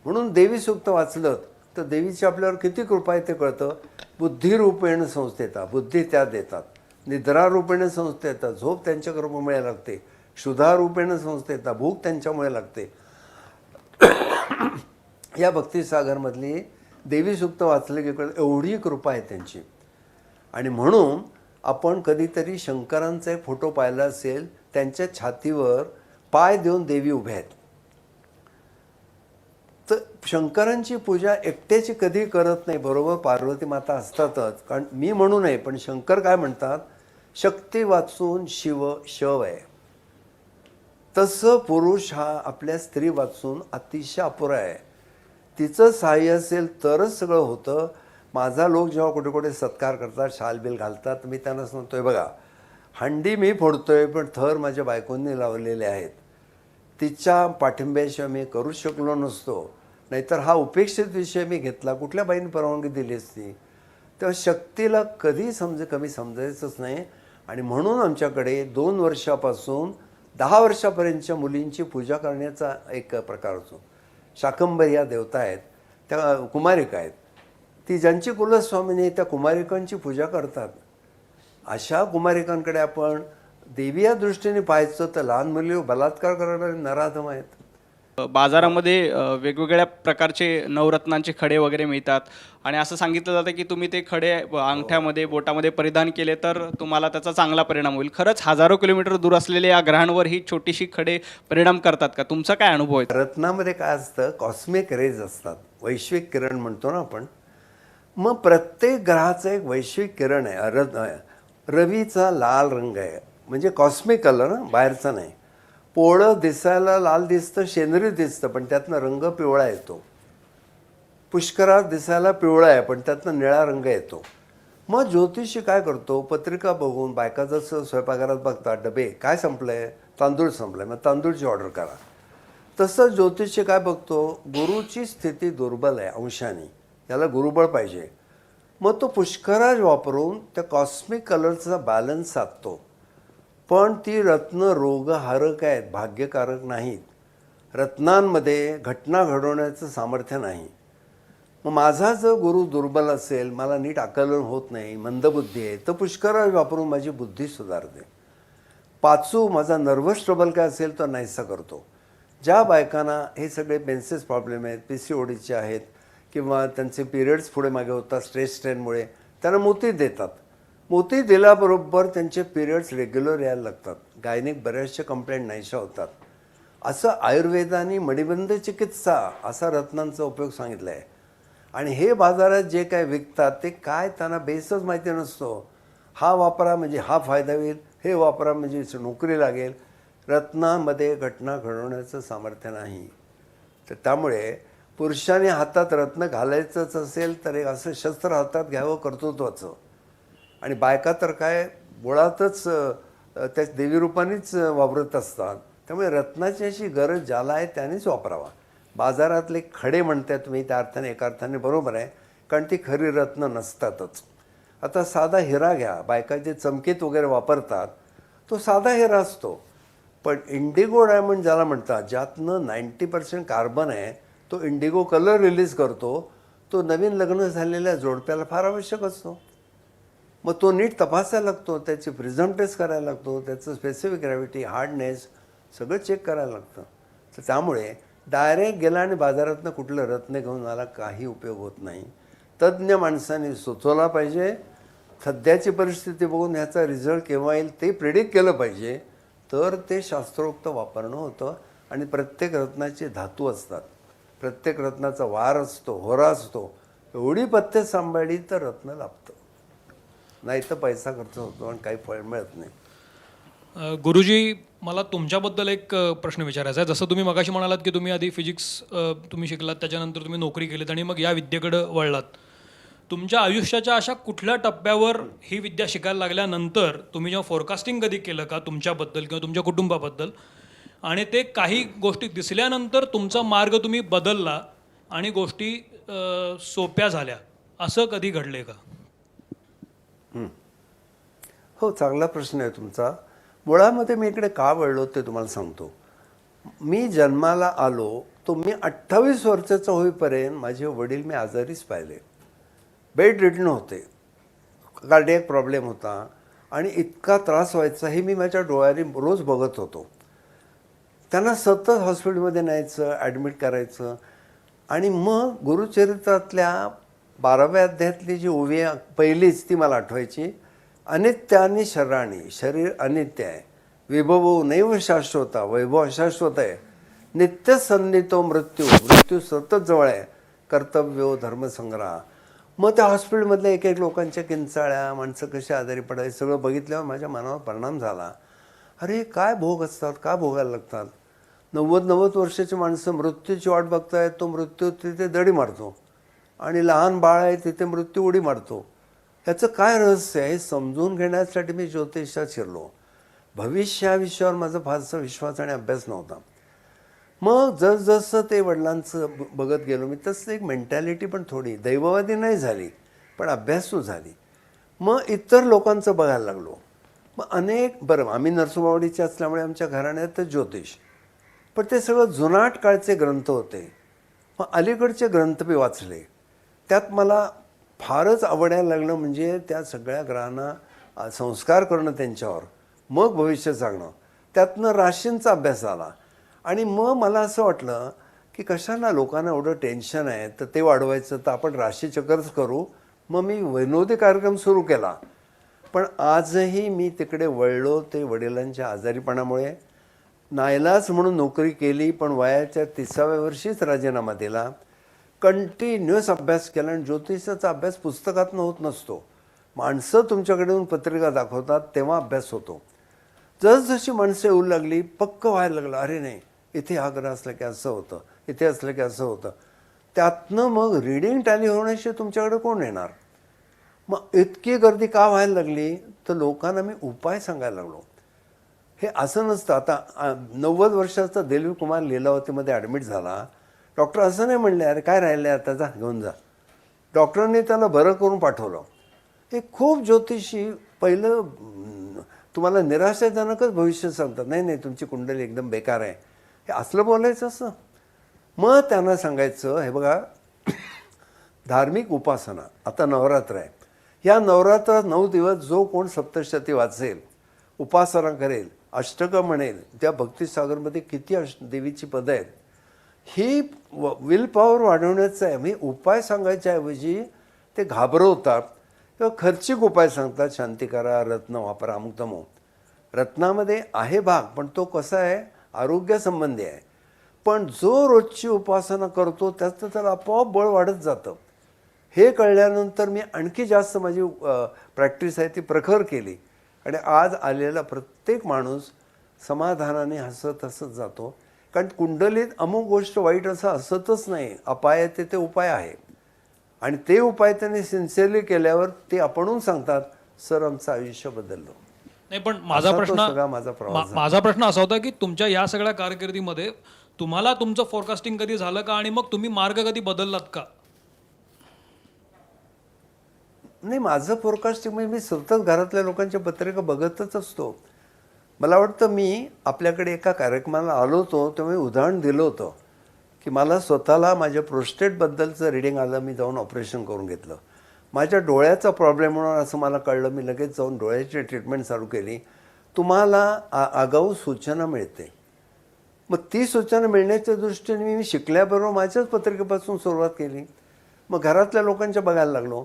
म्हणून देवी सूक्त वाचलं तर देवीची आपल्यावर किती कृपा आहे ते कळतं. बुद्धिरूपेण संस्थेता, बुद्धी त्या देतात. निद्रारूपेण संस्थेता, झोप त्यांच्या कृपेमुळे लागते. क्षुधारूपेण संस्थेता, भूक त्यांच्यामुळे लागते. या भक्तिसागरमधली देवी सूक्त वाचले की कळतं एवढी कृपा आहे त्यांची. आणि म्हणून आपण कधीतरी शंकरांचा एक फोटो पाहिला असेल, त्यांच्या छातीवर पाय देऊन देवी उभ्या आहेत. तर शंकरांची पूजा एकट्याची कधी करत नाही, बरोबर पार्वती माता असतातच. कारण मी म्हणू नये, पण शंकर काय म्हणतात, शक्ती वाचून शिव शव आहे. तसं पुरुष हा आपल्या स्त्री वाचून अतिशय अपुरा आहे. तिचं सहाय्य असेल तरच सगळं होतं. माझा लोक जेव्हा कुठे कुठे सत्कार करतात, शालबिल घालतात, मी त्यांना सांगतोय, बघा हंडी मी फोडतोय पण थर माझ्या बायकोंनी लावलेले आहेत. तिच्या पाठिंब्याशिवाय मी करू शकलो नसतो. नाहीतर हा उपेक्षित विषय मी घेतला, कुठल्या बाईने परवानगी दिली असती. तेव्हा शक्तीला कधी कमी समजायचंच नाही. आणि म्हणून आमच्याकडे 2 वर्षापासून 10 वर्षापर्यंतच्या मुलींची पूजा करण्याचा एक प्रकार असतो. शाकंभरी या देवता आहेत, त्या कुमारिका आहेत. ती ज्यांची कुलस्वामिनी त्या कुमारिकांची पूजा करतात. अशा कुमारिकांकडे आपण देवी या दृष्टीने पाहायचं तर लहान मुली बलात्कार करणारे नराधम आहेत. बाजारामध्ये वेगवेगळ्या प्रकारचे नवरत्नांचे खडे वगैरे मिळतात आणि असं सांगितलं जातं की तुम्ही ते खडे अंगठ्यामध्ये बोटामध्ये परिधान केले तर तुम्हाला त्याचा चांगला परिणाम होईल. खरंच हजारो किलोमीटर दूर असलेल्या या ग्रहांवर ही छोटीशी खडे परिणाम करतात का? तुमचा काय अनुभव आहे? रत्नामध्ये काय असतं, कॉस्मिक रेज असतात, वैश्विक किरण म्हणतो ना आपण. मग प्रत्येक ग्रहाचं एक वैश्विक किरण आहे. रवीचा लाल रंग आहे, म्हणजे कॉस्मिक कलर ना, बाहेरचा नाही. पोळं दिसायला लाल दिसतं, शेंदरी दिसतं, पण त्यातनं रंग पिवळा येतो. पुष्करात दिसायला पिवळा आहे, पण त्यातनं निळा रंग येतो. मग ज्योतिषी काय करतो, पत्रिका बघून बायका जसं स्वयंपाकघरात बघतात, डबे काय संपलं आहे, तांदूळ संपला मग तांदूळची ऑर्डर करा. तसं ज्योतिषी काय बघतो, गुरुची स्थिती दुर्बल आहे अंशाने, त्याला गुरुबळ पाहिजे. मग तो पुष्कराज वापरून त्या कॉस्मिक कलरचा बॅलन्स साधतो. पण ती रत्न रोगहारक आहेत, भाग्यकारक नाहीत. रत्नांमध्ये घटना घडवण्याचं सामर्थ्य नाही. मग माझा जर गुरु दुर्बल असेल, मला नीट आकलन होत नाही, मंदबुद्धी आहे, तर पुष्कराज वापरून माझी बुद्धी सुधारते. पाचू माझा नर्व्हस ट्रबल काय असेल तर नाहीसा करतो. ज्या बायकांना हे सगळे मेन्सेस प्रॉब्लेम आहेत, PCODचे आहेत किंवा त्यांचे पिरियड्स पुढे मागे होतात स्ट्रेस स्ट्रेनमुळे, त्यांना मोती देतात. मोती दिल्याबरोबर त्यांचे पिरियड्स रेग्युलर यायला लागतात. गायनिक बऱ्याचशा कंप्लेंट नाहीशा होतात. असं आयुर्वेदाने मणिबंध चिकित्सा असा रत्नांचा उपयोग सांगितला आहे. आणि हे बाजारात जे काय विकतात ते काय त्यांना बेसच माहिती नसतो. हा वापरा म्हणजे हा फायदा होईल, हे वापरा म्हणजे नोकरी लागेल. रत्नामध्ये घटना घडवण्याचं सामर्थ्य नाही. तर त्यामुळे पुरुषाने हातात रत्न घालायचंच असेल तर एक असं शस्त्र हातात घ्यावं कर्तृत्वाचं. आणि बायका तर काय मुळातच त्या देवीरूपानेच वापरत असतात. त्यामुळे रत्नाची अशी गरज ज्याला आहे त्यानेच वापरावा. बाजारातले खडे म्हणताय तुम्ही, त्या अर्थाने एका अर्थाने बरोबर आहे, कारण ती खरी रत्न नसतातच. आता साधा हिरा घ्या, बायका जे चमकीत वगैरे वापरतात तो साधा हिरा असतो. पण इंडिगो डायमंड ज्याला म्हणतात, ज्यातनं 90% कार्बन आहे, तो इंडिगो कलर रिलीज करतो. तो नवीन लग्न झालेल्या जोडप्याला फार आवश्यक असतो. मग तो नीट तपासायला लागतो, त्याची प्रिझम टेस्ट करायला लागतो, त्याचं स्पेसिफिक ग्रॅव्हिटी, हार्डनेस सगळं चेक करायला लागतं. तर त्यामुळे डायरेक्ट गेला आणि बाजारातनं कुठलं रत्न घेऊन आला काही उपयोग होत नाही. तज्ज्ञ माणसांनी सुचवला पाहिजे. सध्याची परिस्थिती बघून ह्याचा रिझल्ट केव्हा येईल ते प्रिडिक्ट केलं पाहिजे, तर ते शास्त्रोक्त वापरणं होतं. आणि प्रत्येक रत्नाचे धातू असतात, प्रत्येक रत्नाचा वार असतो, होरा असतो. एवढी पथ्य सांभाळली तर रत्न लाभतं, नाही तर पैसा खर्च होतो आणि काही फळ मिळत नाही. गुरुजी, मला तुमच्याबद्दल एक प्रश्न विचारायचा आहे. जसं तुम्ही मगाशी म्हणालात की तुम्ही आधी फिजिक्स तुम्ही शिकलात, त्याच्यानंतर तुम्ही नोकरी केलीत आणि मग या विद्येकडे वळलात. तुमच्या आयुष्याच्या अशा कुठल्या टप्प्यावर ही विद्या शिकायला लागल्यानंतर तुम्ही जेव्हा फोरकास्टिंग कधी केलं का तुमच्याबद्दल किंवा तुमच्या कुटुंबाबद्दल, आणि ते काही गोष्टी दिसल्यानंतर तुमचा मार्ग तुम्ही बदलला आणि गोष्टी सोप्या झाल्या, असं कधी घडले का? हो, चांगला प्रश्न आहे तुमचा. मुळामध्ये मी इकडे का वळलो ते तुम्हाला सांगतो. मी जन्माला आलो तो मी 28 वर्षाचा होईपर्यंत माझे वडील मी आजारीच पाहिले. बेड रिडन होते, कार्डियक प्रॉब्लेम होता आणि इतका त्रास व्हायचा हे मी माझ्या डोळ्याने रोज बघत होतो. त्यांना सतत हॉस्पिटलमध्ये न्यायचं, ॲडमिट करायचं. आणि मग गुरुचरित्रातल्या 12व्या अध्यायातली जी ओवी पहिलीच ती मला आठवायची. अनित्यानी शरीराणी, शरीर अनित्य आहे. विभवो नैव शाश्वता, वैभव अशाश्वत आहे. नित्य सन्नितो मृत्यू, मृत्यू सतत जवळ आहे. कर्तव्यो धर्मसंग्रह. मग त्या हॉस्पिटलमधल्या एक एक लोकांच्या किंचाळ्या, माणसं कशी आजारी पडायची सगळं बघितल्यावर माझ्या मनावर परिणाम झाला. अरे काय भोग असतात, का भोगायला लागतात. 90 वर्षाची माणसं मृत्यूची वाट बघतायत, तो मृत्यू तिथे दडी मारतो. आणि लहान बाळ आहे तिथे मृत्यू उडी मारतो. ह्याचं काय रहस्य आहे हे समजून घेण्यासाठी मी ज्योतिषात शिरलो. भविष्याविषयावर माझा फारसा विश्वास आणि अभ्यास नव्हता. मग जसजसं ते वडिलांचं बघत गेलो मी, तसं एक मेंटॅलिटी पण थोडी दैववादी नाही झाली, पण अभ्यासू झाली. मग इतर लोकांचं बघायला लागलो. मग बरं आम्ही नरसोबावाडीचे असल्यामुळे आमच्या घराण्यात ज्योतिष, पण ते सगळं जुनाट काळचे ग्रंथ होते. मग अलीकडचे ग्रंथ मी वाचले. त्यात मला फारच आवडायला लागलं, म्हणजे त्या सगळ्या ग्रहांना संस्कार करणं त्यांच्यावर, मग भविष्य सांगणं. त्यातनं राशींचा अभ्यास आला. आणि मग मला असं वाटलं की कशाला लोकांना एवढं टेन्शन आहे, तर ते वाढवायचं तर आपण राशीचक्रच करू. मग मी विनोदी कार्यक्रम सुरू केला. पण आजही मी तिकडे वळलो ते वडिलांच्या आजारीपणामुळे. नाईलाज म्हणून नोकरी केली, पण वयाच्या 30व्या वर्षीच राजीनामा दिला. कंटिन्युअस अभ्यास केला. आणि ज्योतिषाचा अभ्यास पुस्तकातनं होत नसतो, माणसं तुमच्याकडे येऊन पत्रिका दाखवतात तेव्हा अभ्यास होतो. जसजशी माणसं येऊ लागली पक्क व्हायला लागलं, अरे नाही इथे हा ग्रह असलं की असं होतं, इथे असलं की असं होतं. त्यातनं मग रीडिंग टॅली होण्याशी तुमच्याकडे कोण येणार. मग इतकी गर्दी का व्हायला लागली, तर लोकांना मी उपाय सांगायला लागलो. हे असं नसतं. आता 90 वर्षाचा दिलीप कुमार लीलावतीमध्ये ॲडमिट झाला. डॉक्टर असं नाही म्हणले अरे काय राहिले आता जा घेऊन जा. डॉक्टरांनी त्याला बरं करून पाठवलं. हे खूप ज्योतिषी पहिलं तुम्हाला निराशाजनकच भविष्य सांगतात. नाही नाही तुमची कुंडली एकदम बेकार आहे, हे असलं बोलायचं असं. मग त्यांना सांगायचं हे बघा धार्मिक उपासना, आता नवरात्र आहे, या नवरात्रात 9 दिवस जो कोण सप्तशती वाचेल, उपासना करेल, अष्टकं म्हणेल, त्या भक्तिसागरमध्ये किती देवीची पदं आहेत, ही विल पॉवर वाढवण्याचं आहे. मी उपाय सांगायच्या ऐवजी ते घाबरवतात किंवा खर्चिक उपाय सांगतात. शांती करा, रत्न वापरा, अमुक तमुक. रत्नामध्ये आहे भाग, पण तो कसा आहे आरोग्यासंबंधी आहे. पण जो रोजची उपासना करतो त्याचं त्याला आपोआप बळ वाढत जातं. हे कळल्यानंतर मी आणखी जास्त माझी प्रॅक्टिस आहे ती प्रखर केली आणि आज आलेला प्रत्येक माणूस समाधानाने हसत हसत जातो. कारण कुंडलीत अमुक गोष्ट वाईट असं हसतच नाही. अपाय ते ते उपाय आहे आणि ते उपाय त्यांनी सिन्सिअरली केल्यावर ते आपणहून सांगतात सर आमचं आयुष्य बदललं. नाही पण माझा असा तो प्रश्न सगळा माझा प्रवास झाला. माझा प्रश्न असा होता की तुमच्या या सगळ्या कारकिर्दीमध्ये तुम्हाला तुमचं फोरकास्टिंग कधी झालं का आणि मग तुम्ही मार्ग कधी बदललात का? नाही माझं फोरकास्टिंग म्हणजे मी सतत घरातल्या लोकांच्या पत्रिका बघतच असतो. मला वाटतं मी आपल्याकडे एका कार्यक्रमाला आलो होतो तेव्हा मी उदाहरण दिलं होतं की मला स्वतःला माझ्या प्रोस्टेटबद्दलचं रिडिंग आलं. मी जाऊन ऑपरेशन करून घेतलं. माझ्या डोळ्याचा प्रॉब्लेम म्हणून असं मला कळलं. मी लगेच जाऊन डोळ्याची ट्रीटमेंट चालू केली. तुम्हाला आगाऊ सूचना मिळते. मग ती सूचना मिळण्याच्या दृष्टीने मी शिकल्याबरोबर माझ्याच पत्रिकेपासून सुरुवात केली. मग घरातल्या लोकांच्या बघायला लागलो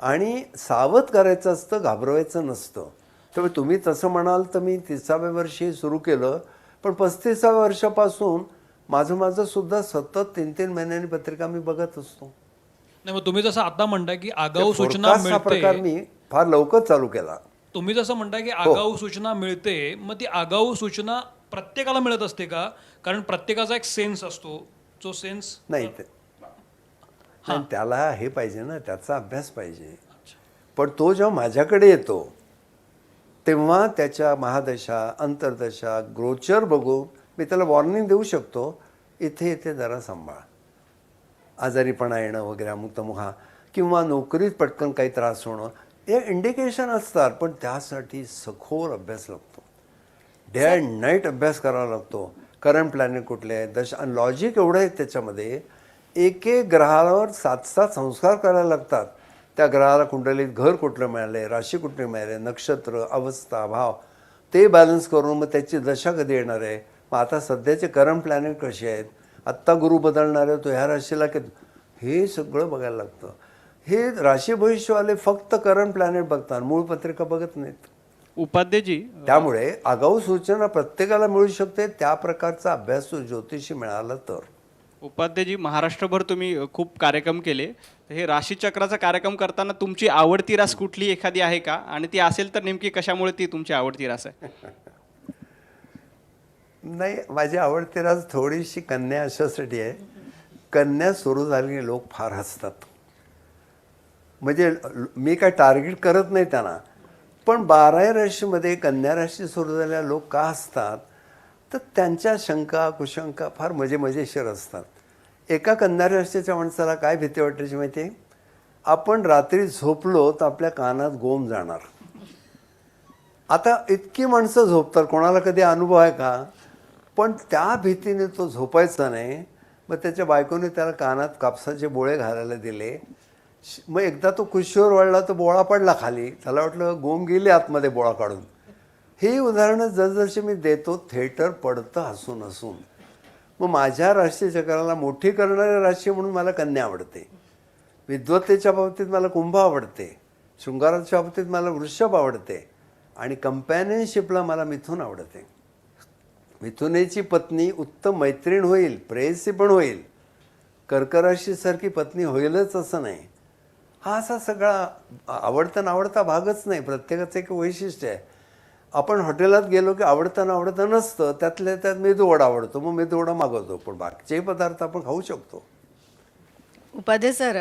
आणि सावध करायचं असतं, घाबरवायचं नसतं. त्यामुळे तुम्ही तसं म्हणाल तर मी 30व्या वर्षी सुरू केलं, पण 35व्या वर्षापासून माझं सुद्धा सतत 3-3 महिन्यांनी पत्रिका मी बघत असतो. नाही मग तुम्ही जसं आता म्हणताय की आगाऊ ते सूचना forecast हा प्रकार मिळते, मी फार लवकर चालू केला. तुम्ही जसं म्हणताय की आगाऊ सूचना मिळते, मग ती आगाऊ सूचना प्रत्येकाला मिळत असते का? कारण प्रत्येकाचा एक सेन्स असतो, जो सेन्स नाही नाही, त्याला हे पाहिजे ना, त्याचा अभ्यास पाहिजे. पण तो जेव्हा माझ्याकडे येतो तेव्हा त्याच्या महादशा, अंतर्दशा, ग्रोचर बघून मी त्याला वॉर्निंग देऊ शकतो, इथे इथे जरा सांभाळ, आजारीपणा येणं वगैरे अमुक तमुक हा, किंवा नोकरीत पटकन काही त्रास होणं, हे इंडिकेशन असतात. पण त्यासाठी सखोल अभ्यास लागतो. डे अँड नाईट अभ्यास करावा लागतो. करंट प्लॅनेट कुठले आहे, दशा, आणि लॉजिक एवढं आहे त्याच्यामध्ये. एक एक ग्रहावर 7-7 संस्कार करायला लागतात. त्या ग्रहाला कुंडलीत घर कुठलं मिळालं, राशी कुठली मिळाले, नक्षत्र, अवस्था, भाव, ते बॅलन्स करून मग त्याची दशा कधी येणार आहे. मग आता सध्याचे करंट प्लॅनेट कसे आहेत, आत्ता गुरु बदलणार आहे तो ह्या राशीला की, हे सगळं बघायला लागतं. हे राशी भविष्यवाले फक्त करंट प्लॅनेट बघतात, मूळ पत्रिका बघत नाहीत. उपाध्येजी त्यामुळे आगाऊ सूचना प्रत्येकाला मिळू शकते. त्या प्रकारचा अभ्यास ज्योतिषी मिळाला तर. उपाध्येजी महाराष्ट्रभर तुम्ही खूप कार्यक्रम केले. हे राशीचक्राचा कार्यक्रम करताना तुमची आवडती रास कुठली एखादी आहे का? आणि ती असेल तर नेमकी कशामुळे ती तुमची आवडती रास आहे? नाही, माझी आवडती रास थोडीशी कन्या अशासाठी आहे. कन्या सुरू झाली लोक फार हसतात. म्हणजे मी काय टार्गेट करत नाही त्यांना, पण 12 राशीमध्ये कन्या राशी सुरू झालेल्या लोक का हसतात तर त्यांच्या शंका कुशंका फार मजेशीर असतात. एका कन्या राशीच्या माणसाला काय भीती वाटायची माहिती आहे? आपण रात्री झोपलो तर आपल्या कानात गोम जाणार. आता इतकी माणसं झोपतात, कोणाला कधी अनुभव आहे का? पण त्या भीतीने तो झोपायचा नाही. मग त्याच्या बायकोने त्याला कानात कापसाचे बोळे घालायला दिले. मग एकदा तो कुशीवर वळला तर बोळा पडला खाली. त्याला वाटलं गोम गेले आतमध्ये बोळा काढून. ही उदाहरणं जसजशी मी देतो थिएटर पडतं हसून हसून. मग माझ्या राशीचक्राला मोठी करणारी राशी म्हणून मला कन्या आवडते. विद्वत्तेच्या बाबतीत मला कुंभ आवडते. शृंगाराच्या बाबतीत मला वृषभ आवडते. आणि कंपॅनियनशिपला मला मिथुन आवडते. मिथुनेची पत्नी उत्तम मैत्रीण होईल, प्रेयसी पण होईल. कर्क राशीसारखी पत्नी होईलच असं नाही. हा असा सगळा आवडता नावडता भागच नाही. प्रत्येकाचं एक वैशिष्ट्य आहे. आपण हॉटेलात गेलो की आवडतं नावडतं नसतं. त्यातल्या त्यात मेदूवडा आवडतो, मग मेदूवडा मागवतो. पण बाकीचेही पदार्थ आपण खाऊ शकतो. उपाध्ये सर,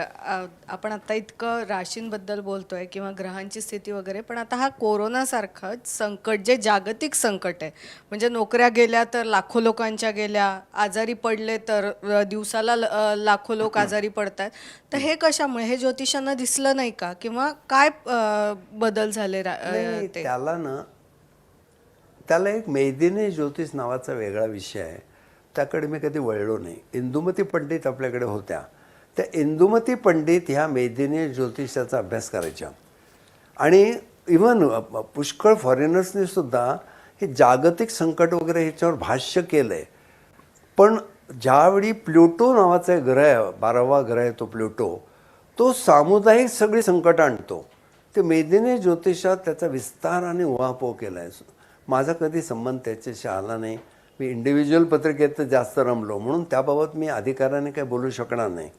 आपण आता इतकं राशींबद्दल बोलतोय किंवा ग्रहांची स्थिती वगैरे, पण आता हा कोरोनासारखं संकट जे जागतिक संकट आहे, म्हणजे नोकऱ्या गेल्या तर लाखो लोकांच्या गेल्या, आजारी पडले तर दिवसाला लाखो लोक आजारी पडतात. तर हे कशामुळे, हे ज्योतिषांना दिसलं नाही का, किंवा काय बदल झाले नाही, ते? त्याला एक मेदिनी ज्योतिष नावाचा वेगळा विषय आहे, त्याकडे मी कधी वळलो नाही. इंदुमती पंडित आपल्याकडे होत्या, त्या इंदुमती पंडित ह्या मेदिनी ज्योतिषाचा अभ्यास करायच्या. आणि इवन पुष्कळ फॉरेनर्सनी सुद्धा हे जागतिक संकट वगैरे ह्याच्यावर भाष्य केलं आहे. पण ज्यावेळी प्लुटो नावाचा एक ग्रह आहे, 12वा ग्रह आहे तो प्लुटो, तो सामुदायिक सगळी संकट आणतो. ते मेदिनी ज्योतिषात त्याचा विस्ताराने उहापोह केला आहे. माझा कधी संबंध त्याच्याशी आला नाही. मी इंडिव्हिज्युअल पत्रिकेत जास्त रमलो, म्हणून त्याबाबत मी अधिकाराने काही बोलू शकणार नाही.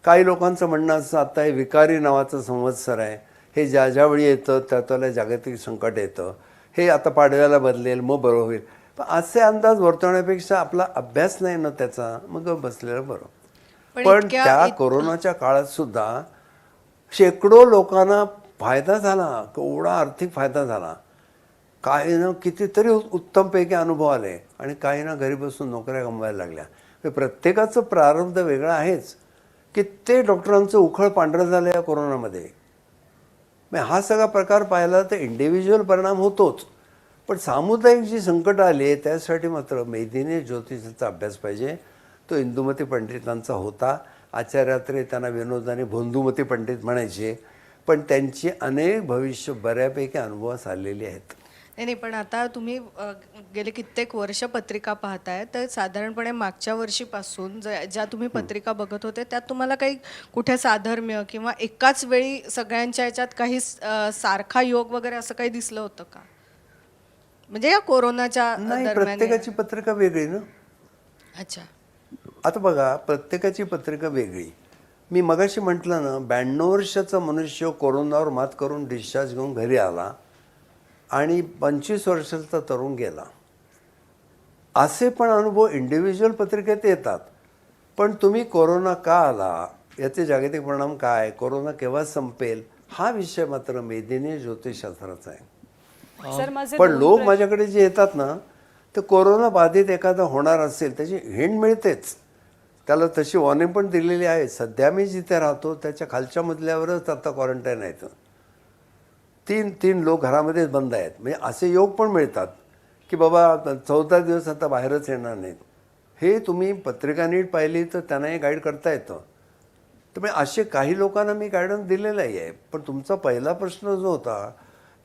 काही लोकांचं म्हणणं असं, आता हे विकारी नावाचं संवत्सर आहे, हे ज्यावेळी येतं त्याला जागतिक संकट येतं, हे आता पाडव्याला बदलेल मग बरं होईल. पण असे अंदाज वर्तवण्यापेक्षा आपला अभ्यास नाही ना त्याचा, मग बसलेलं बरं. पण त्या कोरोनाच्या काळात सुद्धा शेकडो लोकांना फायदा झाला, केवढा आर्थिक फायदा झाला. काही ना कितीतरी उत्तमपैकी अनुभव आले आणि काही ना घरी बसून नोकऱ्या गमवायला लागल्या. प्रत्येकाचं प्रारब्ध वेगळं आहेच. कित्येक डॉक्टरांचं उखळ पांढरं झालं या कोरोनामध्ये. मग हा सगळा प्रकार पाहिला तर इंडिव्हिज्युअल परिणाम होतोच, पण सामुदायिक जी संकट आली आहे त्यासाठी मात्र मेदिनी ज्योतिषाचा अभ्यास पाहिजे. तो इंदुमती पंडितांचा होता. आचार्यात्रे त्यांना विनोदाने भोंदुमती पंडित म्हणायचे, पण त्यांची अनेक भविष्य बऱ्यापैकी अनुभवास आलेली आहेत. नाही, पण आता तुम्ही गेले कित्येक वर्ष पत्रिका पाहताय, तर साधारणपणे मागच्या वर्षीपासून ज्या तुम्ही पत्रिका बघत होते त्यात तुम्हाला काही कुठे साधर्म्य किंवा एकाच वेळी सगळ्यांच्या याच्यात काही सारखा योग वगैरे असं काही दिसलं होतं का, म्हणजे या कोरोनाच्या नाही, दरम्यान? प्रत्येकाची पत्रिका वेगळी ना. अच्छा. आता बघा, प्रत्येकाची पत्रिका वेगळी. मी मगाशी म्हटलं ना, 92 वर्षाचा मनुष्य कोरोनावर मात करून डिस्चार्ज घेऊन घरी आला आणि 25 वर्षाचा तरुण गेला. असे पण अनुभव इंडिव्हिज्युअल पत्रिकेत येतात. पण तुम्ही कोरोना का आला, याचे जागतिक परिणाम काय, कोरोना केव्हा संपेल, हा विषय मात्र मेदिनी ज्योतिषशास्त्राचा आहे. सर माझे पण लोक माझ्याकडे जे येतात ना, ते कोरोना बाधित एखादा होणार असेल त्याची हिंट मिळतेच, त्याला तशी वॉर्निंग पण दिलेली आहे. सध्या मी जिथे राहतो त्याच्या खालच्या मजल्यावरच आता क्वारंटाईन आहेत. तीन लोक घरामध्येच बंद आहेत. म्हणजे असे योग पण मिळतात की बाबा 14 दिवस आता बाहेरच येणार नाहीत. हे तुम्ही पत्रिका नीट पाहिली तर त्यांनाही गाईड करता येतं. त्यामुळे असे काही लोकांना मी गायडन्स दिलेलाही आहे. पण तुमचा पहिला प्रश्न जो होता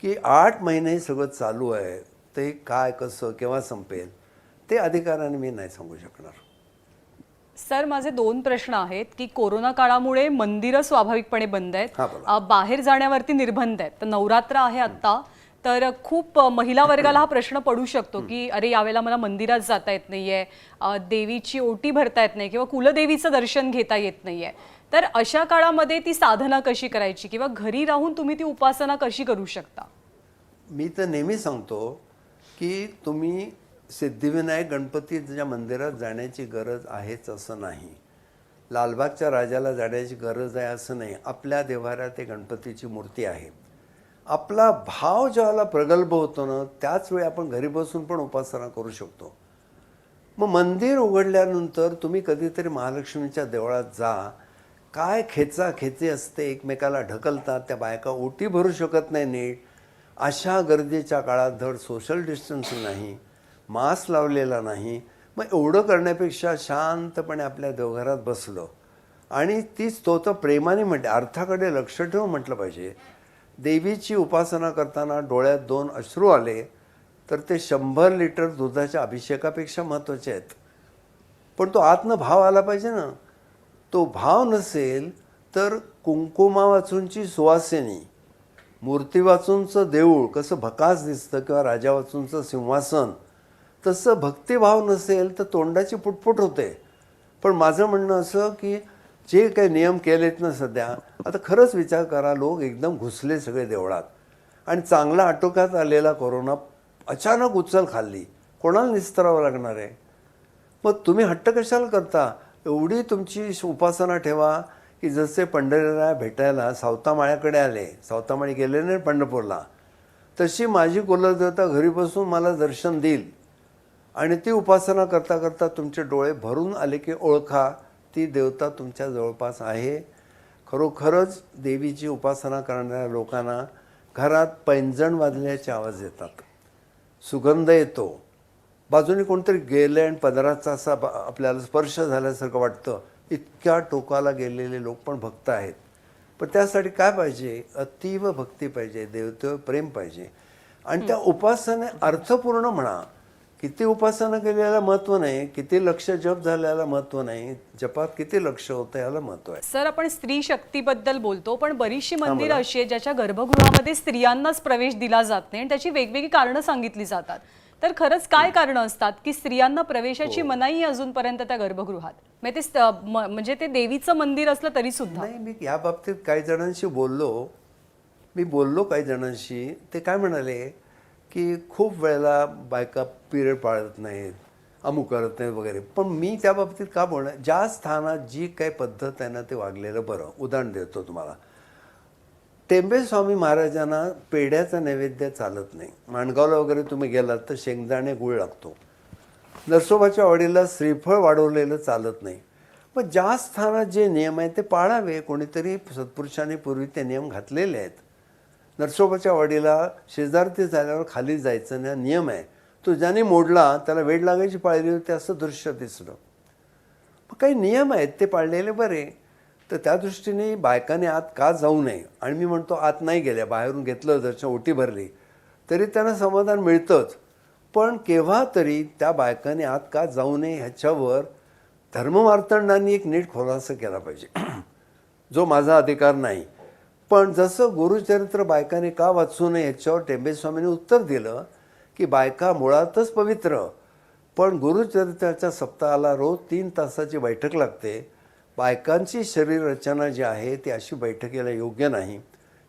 की 8 महिने हे सगळं चालू आहे, ते काय कसं केव्हा संपेल, ते अधिकाराने मी नाही सांगू शकणार. सर माझे 2 प्रश्न आहेत की कोरोना काळामुळे मंदिरं स्वाभाविकपणे बंद आहेत, बाहेर जाण्यावरती निर्बंध आहेत. तर नवरात्र आहे आता, तर खूप महिला वर्गाला हा प्रश्न पडू शकतो की अरे यावेळेला मला मंदिरात जाता येत नाहीये, देवीची ओटी भरता येत नाही किंवा कुलदेवीचं दर्शन घेता येत नाहीये. तर अशा काळामध्ये ती साधना कशी करायची किंवा घरी राहून तुम्ही ती उपासना कशी करू शकता? मी तर नेहमी सांगतो की तुम्ही सिद्धिविनायक गणपतीच्या मंदिरात जाण्याची गरज आहेच असं नाही, लालबागच्या राजाला जाण्याची गरज आहे असं नाही. आपल्या देव्हाऱ्यात ते गणपतीची मूर्ती आहे. आपला भाव ज्याला प्रगल्भ होतो ना, त्याच वेळी आपण घरी बसून पण उपासना करू शकतो. मग मंदिर उघडल्यानंतर तुम्ही कधीतरी महालक्ष्मीच्या देवळात जा. काय खेचाखेची असते, एकमेकाला ढकलतात, त्या बायका ओटी भरू शकत नाही नीट. अशा गर्दीच्या काळात धड सोशल डिस्टन्सिंग नाही, मास्क लावलेला नाही. मग एवढं करण्यापेक्षा शांतपणे आपल्या देवघरात बसलं आणि ती स्तोत्र प्रेमाने म्हणते, अर्थाकडे लक्ष ठेवून म्हटलं पाहिजे. देवीची उपासना करताना डोळ्यात 2 अश्रू आले तर ते 100 लिटर दुधाच्या अभिषेकापेक्षा महत्त्वाचे आहेत. पण तो आतनं भाव आला पाहिजे ना. तो भाव नसेल तर कुंकुमा वाचूंची सुवासिनी, मूर्ती वाचूंचं देऊळ कसं भकास दिसतं किंवा राजा वाचूंचं सिंहासन, तसं भक्तिभाव नसेल तर तोंडाची पुटपुट होते. पण माझं म्हणणं असं की जे काही नियम केलेत ना सध्या, आता खरंच विचार करा, लोक एकदम घुसले सगळे देवळात आणि चांगला आटोक्यात आलेला कोरोना अचानक उचल खाल्ली, कोणाला निस्तरावं लागणार आहे? मग तुम्ही हट्ट कशाला करता? एवढी तुमची उपासना ठेवा की जसे पंढरीला भेटायला सावतामाळ्याकडे आले, सावतामाळी गेले नाही पंढरपूरला, तशी माझी कुलदेवता घरी बसून मला दर्शन देईल आणि ती उपासना करता करता तुमचे डोळे भरून आले की ओळखा ती देवता तुमच्या जवळपास आहे. खरोखरच देवीची उपासना करणाऱ्या लोकांना घरात पैंजण वाजल्याचे आवाज येतात, सुगंध येतो, बाजूने कोणतरी गेलं आणि पदराचा असा आपल्याला स्पर्श झाल्यासारखं वाटतं. इतक्या टोकाला गेलेले लोक पण भक्त आहेत. पण त्यासाठी काय पाहिजे? अतीव भक्ती पाहिजे, देवतेवर प्रेम पाहिजे. आणि त्या उपासने अर्थपूर्ण म्हणा, किती उपासना केलेला महत्त्व नाही, किती लक्ष जप झाल्याला महत्त्व नाही, जपात किती लक्ष होतं याला महत्त्व आहे. सर, आपण स्त्री शक्तीबद्दल बोलतो, पण बरीचशी मंदिरं अशी आहेत ज्याच्या गर्भगृहामध्ये स्त्रियांनाच प्रवेश दिला जात नाही आणि त्याची वेगवेगळी कारणं सांगितली जातात. तर खरंच काय कारणं असतात की स्त्रियांना प्रवेशाची मनाई अजूनपर्यंत त्या गर्भगृहात? म्हणजे ते देवीचं मंदिर असलं तरी सुद्धा. नाही, मी या बाबतीत काही जणांशी बोललो काही जणांशी. ते काय म्हणाले की खूप वेळेला बायका पिरियड पाळत नाहीत, अमुक करत नाहीत वगैरे. पण मी त्या बाबतीत का बोलणार, ज्या स्थानात जी काही पद्धत आहे ना ते वागलेलं बरं. उदाहरण देतो तुम्हाला. टेंबेस्वामी महाराजांना पेढ्याचा नैवेद्य चालत नाही. माणगावला वगैरे तुम्ही गेलात तर शेंगदाणे गुळ लागतो. नरसोबाच्या वाडीला श्रीफळ वाढवलेलं चालत नाही. पण ज्या स्थानात जे नियम आहेत ते पाळावे. कोणीतरी सत्पुरुषांनी पूर्वी ते नियम घातलेले आहेत. नरसोबाच्या वाडीला शेजारती झाल्यावर खाली जायचं नाही नियम आहे. तो ज्याने मोडला त्याला वेड लागायची पाळली होती असं दृश्य दिसलं. मग काही नियम आहेत ते पाळलेले बरे. तर त्या दृष्टीने बायकाने आत का जाऊ नये. आणि मी म्हणतो आत नाही गेल्या, बाहेरून घेतलं दर्शन, ओटी भरली तरी त्यांना समाधान मिळतंच. पण केव्हा तरी त्या बायकाने आत का जाऊ नये ह्याच्यावर धर्ममार्तंडांनी एक नीट खुलासा केला पाहिजे, जो माझा अधिकार नाही. पण जसं गुरुचरित्र बायकाने का वाचू नये ह्याच्यावर टेंबेस्वामींनी उत्तर दिलं की बायका मुळातच पवित्र, पण गुरुचरित्राच्या सप्ताहाला रोज 3 तासाची बैठक लागते. बायकांची शरीर रचना जी आहे ती अशी बैठकीला योग्य नाही.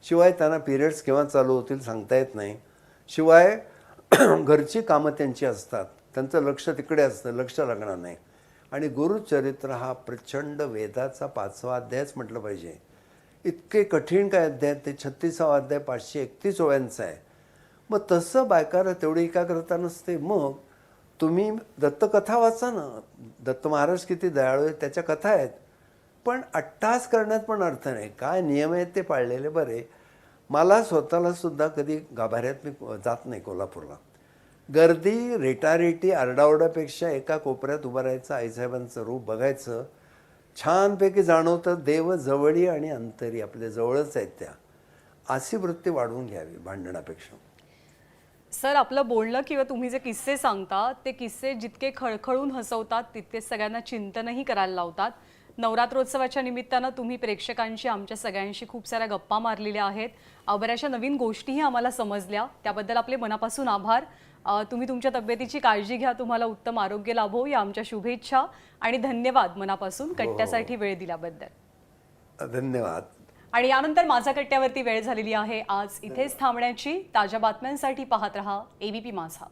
शिवाय त्यांना पिरियड्स केव्हा चालू होतील सांगता येत नाही. शिवाय घरची कामं त्यांची असतात, त्यांचं लक्ष तिकडे असतं, लक्ष लागणार नाही. आणि गुरुचरित्र हा प्रचंड वेदाचा 5वा अध्यायच म्हटलं पाहिजे. इतके कठीण काय अध्याय, ते 36वा अध्याय 531 ओव्यांचा आहे. मग तसं बायकाला तेवढी एकाग्रता नसते. मग तुम्ही दत्तकथा वाचा ना, दत्त महाराज किती दयाळू आहेत, त्याच्या कथा आहेत. पण अट्टास करण्यात पण अर्थ नाही. काय नियम आहेत ते पाळलेले बरे. मला स्वतःला सुद्धा कधी गाभाऱ्यात मी जात नाही कोल्हापूरला. गर्दी, रेटारेटी, आरडाओरडापेक्षा एका कोपऱ्यात उभं राहायचं, आईसाहेबांचं रूप बघायचं, छानपैकी जाणवतं देव जवळी आणि अंतरी आपल्या जवळच आहेत त्या. अशी वृत्ती वाढवून घ्यावी भांडणापेक्षा. सर, आपलं बोलणं किंवा तुम्ही जे किस्से सांगता ते किस्से जितके खळखळून हसवतात तितके सगळ्यांना चिंतनही करायला लावतात. नवरात्रोत्सवाच्या निमित्तानं तुम्ही प्रेक्षकांशी, आमच्या सगळ्यांशी खूप साऱ्या गप्पा मारलेल्या आहेत. बऱ्याचशा नवीन गोष्टीही आम्हाला समजल्या. त्याबद्दल आपले मनापासून आभार. तुम्ही तुमच्या तब्येतीची काळजी घ्या. तुम्हाला उत्तम आरोग्य लाभो या आमच्या शुभेच्छा आणि धन्यवाद मनापासून कट्ट्यासाठी वेळ दिल्याबद्दल. धन्यवाद. आणि यानंतर माझा कट्ट्यावरती वेळ झालेली आहे आज इथेच थांबण्याची. ताज्या बातम्यांसाठी पाहत रहा ABP माझा.